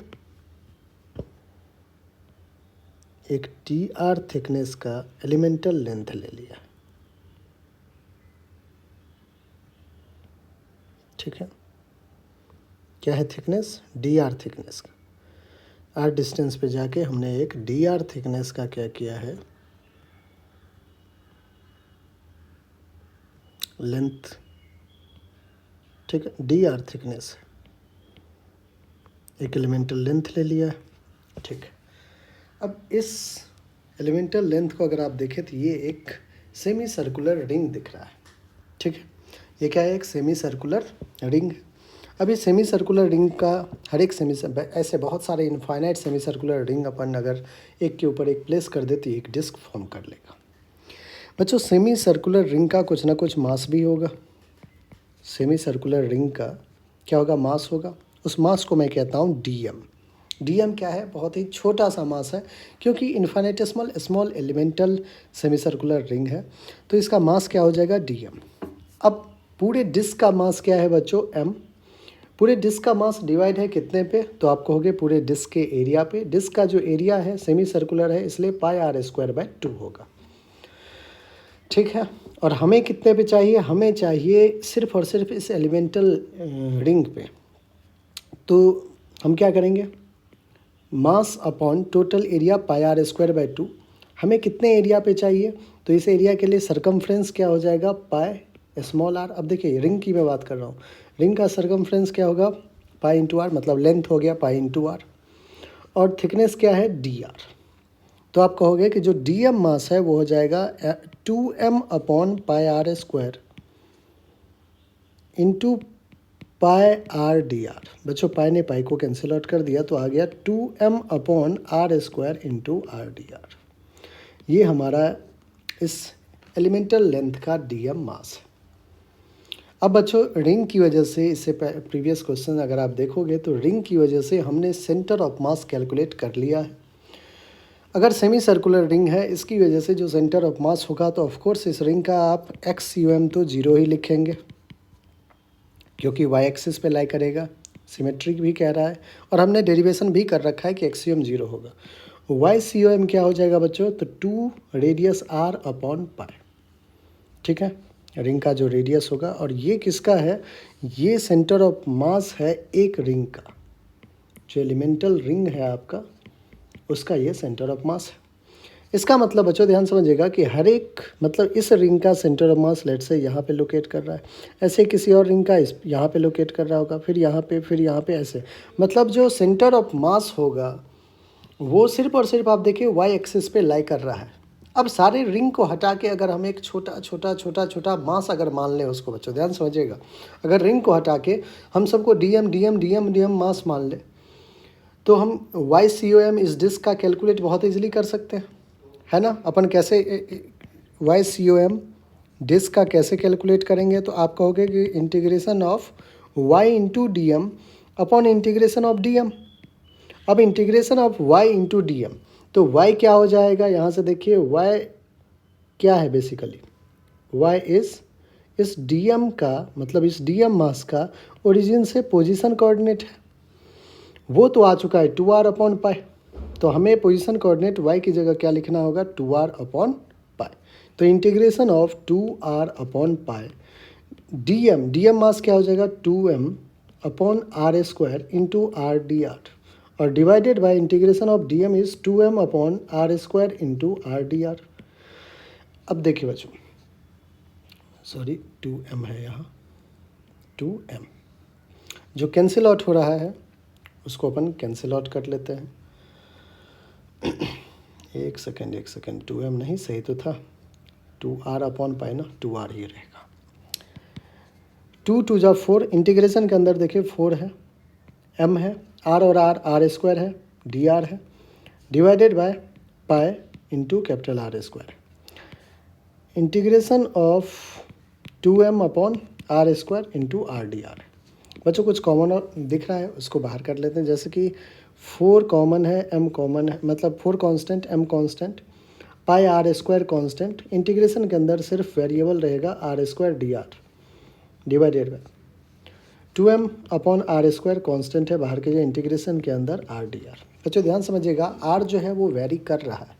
एक डी आर थिकनेस का एलिमेंटल लेंथ ले लिया। ठीक है, क्या है थिकनेस, डी आर थिकनेस का। आर डिस्टेंस पे जाके हमने एक डी आर थिकनेस का क्या किया है, लेंथ। ठीक है, डी आर थिकनेस एक एलिमेंटल लेंथ ले लिया है। ठीक है, अब इस एलिमेंटल लेंथ को अगर आप देखें तो ये एक सेमी सर्कुलर रिंग दिख रहा है। ठीक है, ये क्या है, एक सेमी सर्कुलर रिंग। अब ये सेमी सर्कुलर रिंग का हर एक ऐसे बहुत सारे इनफाइनाइट सेमी सर्कुलर रिंग अपन अगर एक के ऊपर एक प्लेस कर दे तो एक डिस्क फॉर्म कर लेगा। बच्चों सेमी सर्कुलर रिंग का कुछ ना कुछ मास भी होगा। सेमी सर्कुलर रिंग का क्या होगा, मास होगा। उस मास को मैं कहता हूँ डीएम। डीएम क्या है, बहुत ही छोटा सा मास है, क्योंकि infinitesimal small elemental semi circular ring है, तो इसका मास क्या हो जाएगा, डीएम। अब पूरे डिस्क का मास क्या है बच्चों, एम। पूरे डिस्क का मास डिवाइड है कितने पे, तो आप कहोगे पूरे डिस्क के एरिया पे। डिस्क का जो एरिया है सेमी सर्कुलर है, इसलिए पाई आर स्क्वायर बाय 2 होगा। ठीक है, और हमें कितने पे चाहिए, हमें चाहिए सिर्फ और सिर्फ इस एलिमेंटल रिंग पे। तो हम क्या करेंगे, mass upon total area pi are square by 2। हमें कितने एरिया पे चाहिए, तो इस एरिया के लिए सरकमफ्रेंस क्या हो जाएगा, पाई स्मॉल आर। अब देखिए रिंग की मैं बात कर रहा हूँ, रिंग का सरकमफ्रेंस क्या होगा, पाई इंटू आर, मतलब लेंथ हो गया पाई इंटू आर, और थिकनेस क्या है, डी आर। तो आप कहोगे कि जो डी एम मास है वो हो जाएगा 2m upon pi are square into pi r d are. बच्चों पाई ने पाई को कैंसिल आउट कर दिया तो आ गया 2m upon are square into are d r. ये हमारा इस एलिमेंटल लेंथ का डीएम मास है। अब बच्चों रिंग की वजह से, इससे प्रीवियस क्वेश्चन अगर आप देखोगे तो रिंग की वजह से हमने सेंटर ऑफ मास कैलकुलेट कर लिया है। अगर सेमी सर्कुलर रिंग है, इसकी वजह से जो सेंटर ऑफ मास होगा तो ऑफ कोर्स इस रिंग का आप XUM तो 0 ही लिखेंगे, क्योंकि वाई एक्सिस पे लाई करेगा, सिमेट्रिक भी कह रहा है, और हमने डेरिवेशन भी कर रखा है कि XUM 0 होगा। YCOM क्या हो जाएगा बच्चों, तो 2 रेडियस R अपॉन पाई। ठीक है, रिंग का जो रेडियस होगा, और ये किसका है, ये सेंटर ऑफ मास है एक रिंग का। जो एलिमेंटल रिंग है आपका, उसका ये सेंटर ऑफ मास है। इसका मतलब बच्चों ध्यान समझिएगा कि हर एक, मतलब इस रिंग का सेंटर ऑफ मास लेट से यहाँ पे लोकेट कर रहा है, ऐसे किसी और रिंग का इस यहाँ पे लोकेट कर रहा होगा, फिर यहाँ पे, फिर यहाँ पे, ऐसे। मतलब जो सेंटर ऑफ मास होगा वो सिर्फ और सिर्फ आप देखिए वाई एक्सिस पे लाई कर रहा है। अब सारे रिंग को हटा के अगर हम एक छोटा छोटा छोटा छोटा मास अगर मान लें उसको, बच्चों ध्यान समझिएगा, अगर रिंग को हटा के हम सबको डीएम डीएम डीएम डीएम मास मान ले, तो हम YCOM इस डिस्क का कैलकुलेट बहुत ईजिली कर सकते हैं, है ना। अपन कैसे YCOM डिस्क का कैसे कैलकुलेट करेंगे, तो आप कहोगे कि integration of y into D m upon integration of D m. अब integration of y into D m, तो y क्या हो जाएगा, यहाँ से देखिए y क्या है, बेसिकली y इस डी एम का, मतलब इस डी एम मास का ओरिजिन से पोजीशन कोऑर्डिनेट है, वो तो आ चुका है 2r अपॉन पाई। तो हमें पोजीशन कोऑर्डिनेट y की जगह क्या लिखना होगा, 2r अपॉन पाई। तो integration of 2r upon pi d m mass क्या हो जाएगा, 2m upon are square into are d r, और divided by integration of d m is 2m upon are square into are d r. अब देखिए बच्चों, sorry 2m है यहाँ, 2m जो कैंसिल आउट हो रहा है उसको अपन कैंसिल आउट कर लेते हैं। एक सेकेंड 2m नहीं, सही तो था, 2r अपॉन पाई ना, 2r ही रहेगा। 2 2 जा 4, इंटीग्रेशन के अंदर देखिए 4 है, m है, r और r स्क्वायर है, dr है, divided by pi into capital R square, integration of 2m upon are square into are d are. बच्चों कुछ कॉमन और दिख रहा है, उसको बाहर कर लेते हैं। जैसे कि 4 कॉमन है, m कॉमन है, मतलब 4 constant, m constant, pi are square constant. Integration के अंदर सिर्फ वेरिएबल रहेगा R square d R divided by 2m upon are square constant है बाहर के, जो इंटीग्रेशन के अंदर आर डी आर। बच्चों ध्यान समझिएगा, आर जो है वो वेरी कर रहा है,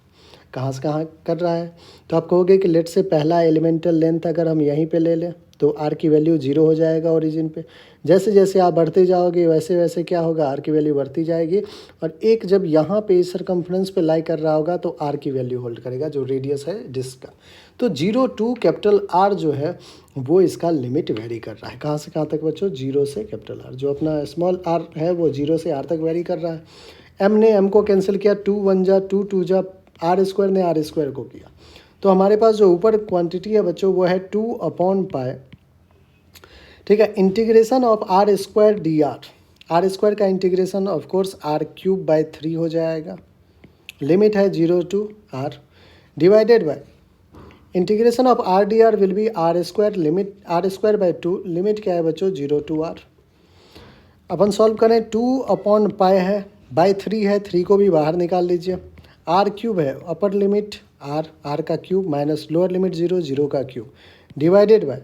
कहाँ से कहाँ कर रहा है। तो आप कहोगे कि लेट से पहला एलिमेंटल लेंथ अगर हम यहीं पे ले लें तो आर की वैल्यू 0 हो जाएगा ओरिजिन पे। जैसे जैसे आप बढ़ते जाओगे वैसे वैसे क्या होगा, आर की वैल्यू बढ़ती जाएगी, और एक जब यहाँ पे इस सरकमफ्रेंस पे लाई कर रहा होगा तो आर की वैल्यू होल्ड करेगा, जो रेडियस है डिस्क का। तो 0 टू कैपिटल आर जो है वो इसका लिमिट वेरी कर रहा है। कहाँ से कहाँ तक बच्चों, 0 से कैपिटल आर। जो अपना स्मॉल आर है वो 0 से आर तक वेरी कर रहा है। एम ने एम को कैंसिल किया, 2 1 जा 2 2 जा, आर स्क्वायर ने आर स्क्वायर को किया। तो हमारे पास जो ऊपर क्वांटिटी है बच्चों वो है 2 अपॉन पाई, ठीक है, integration of r square d r. R square का integration of course r cube by 3 हो जाएगा, लिमिट है 0 to r, divided by integration of r d r will be r square, limit are square by 2, limit क्या है बच्चों 0 to are. Upon solve करें, 2 upon pi है, by 3 है, 3 को भी बाहर निकाल लीजिए। आर क्यूब है, अपर लिमिट आर, आर का क्यूब माइनस लोअर लिमिट 0, 0 का cube, divided by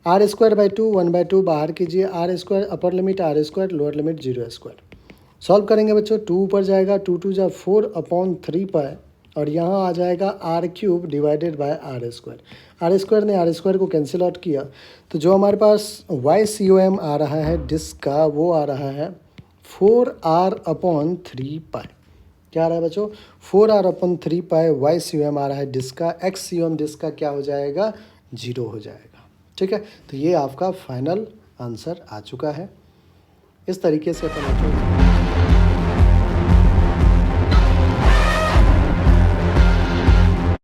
R square by 2, 1/2 बाहर कीजिए, R square upper limit are square, lower limit 0 square. Solve करेंगे बच्चों, 2 ऊपर जाएगा, 2 2 जा 4 अपॉन 3 पाई, और यहाँ आ जाएगा R cube divided by R square. R square ने आर स्क्वायर को कैंसिल आउट किया, तो जो हमारे पास वाई सी ओ एम आ रहा है डिस्क का, वो आ रहा है 4r अपॉन 3 पाई। क्या आ रहा है बच्चों, 4r अपॉन 3 पाई वाई सी ओ एम आ रहा है डिस्क का। एक्स सी ओ एम डिस्क का क्या हो जाएगा, 0 हो जाएगा। ठीक है, तो ये आपका फाइनल आंसर आ चुका है। इस तरीके से अपन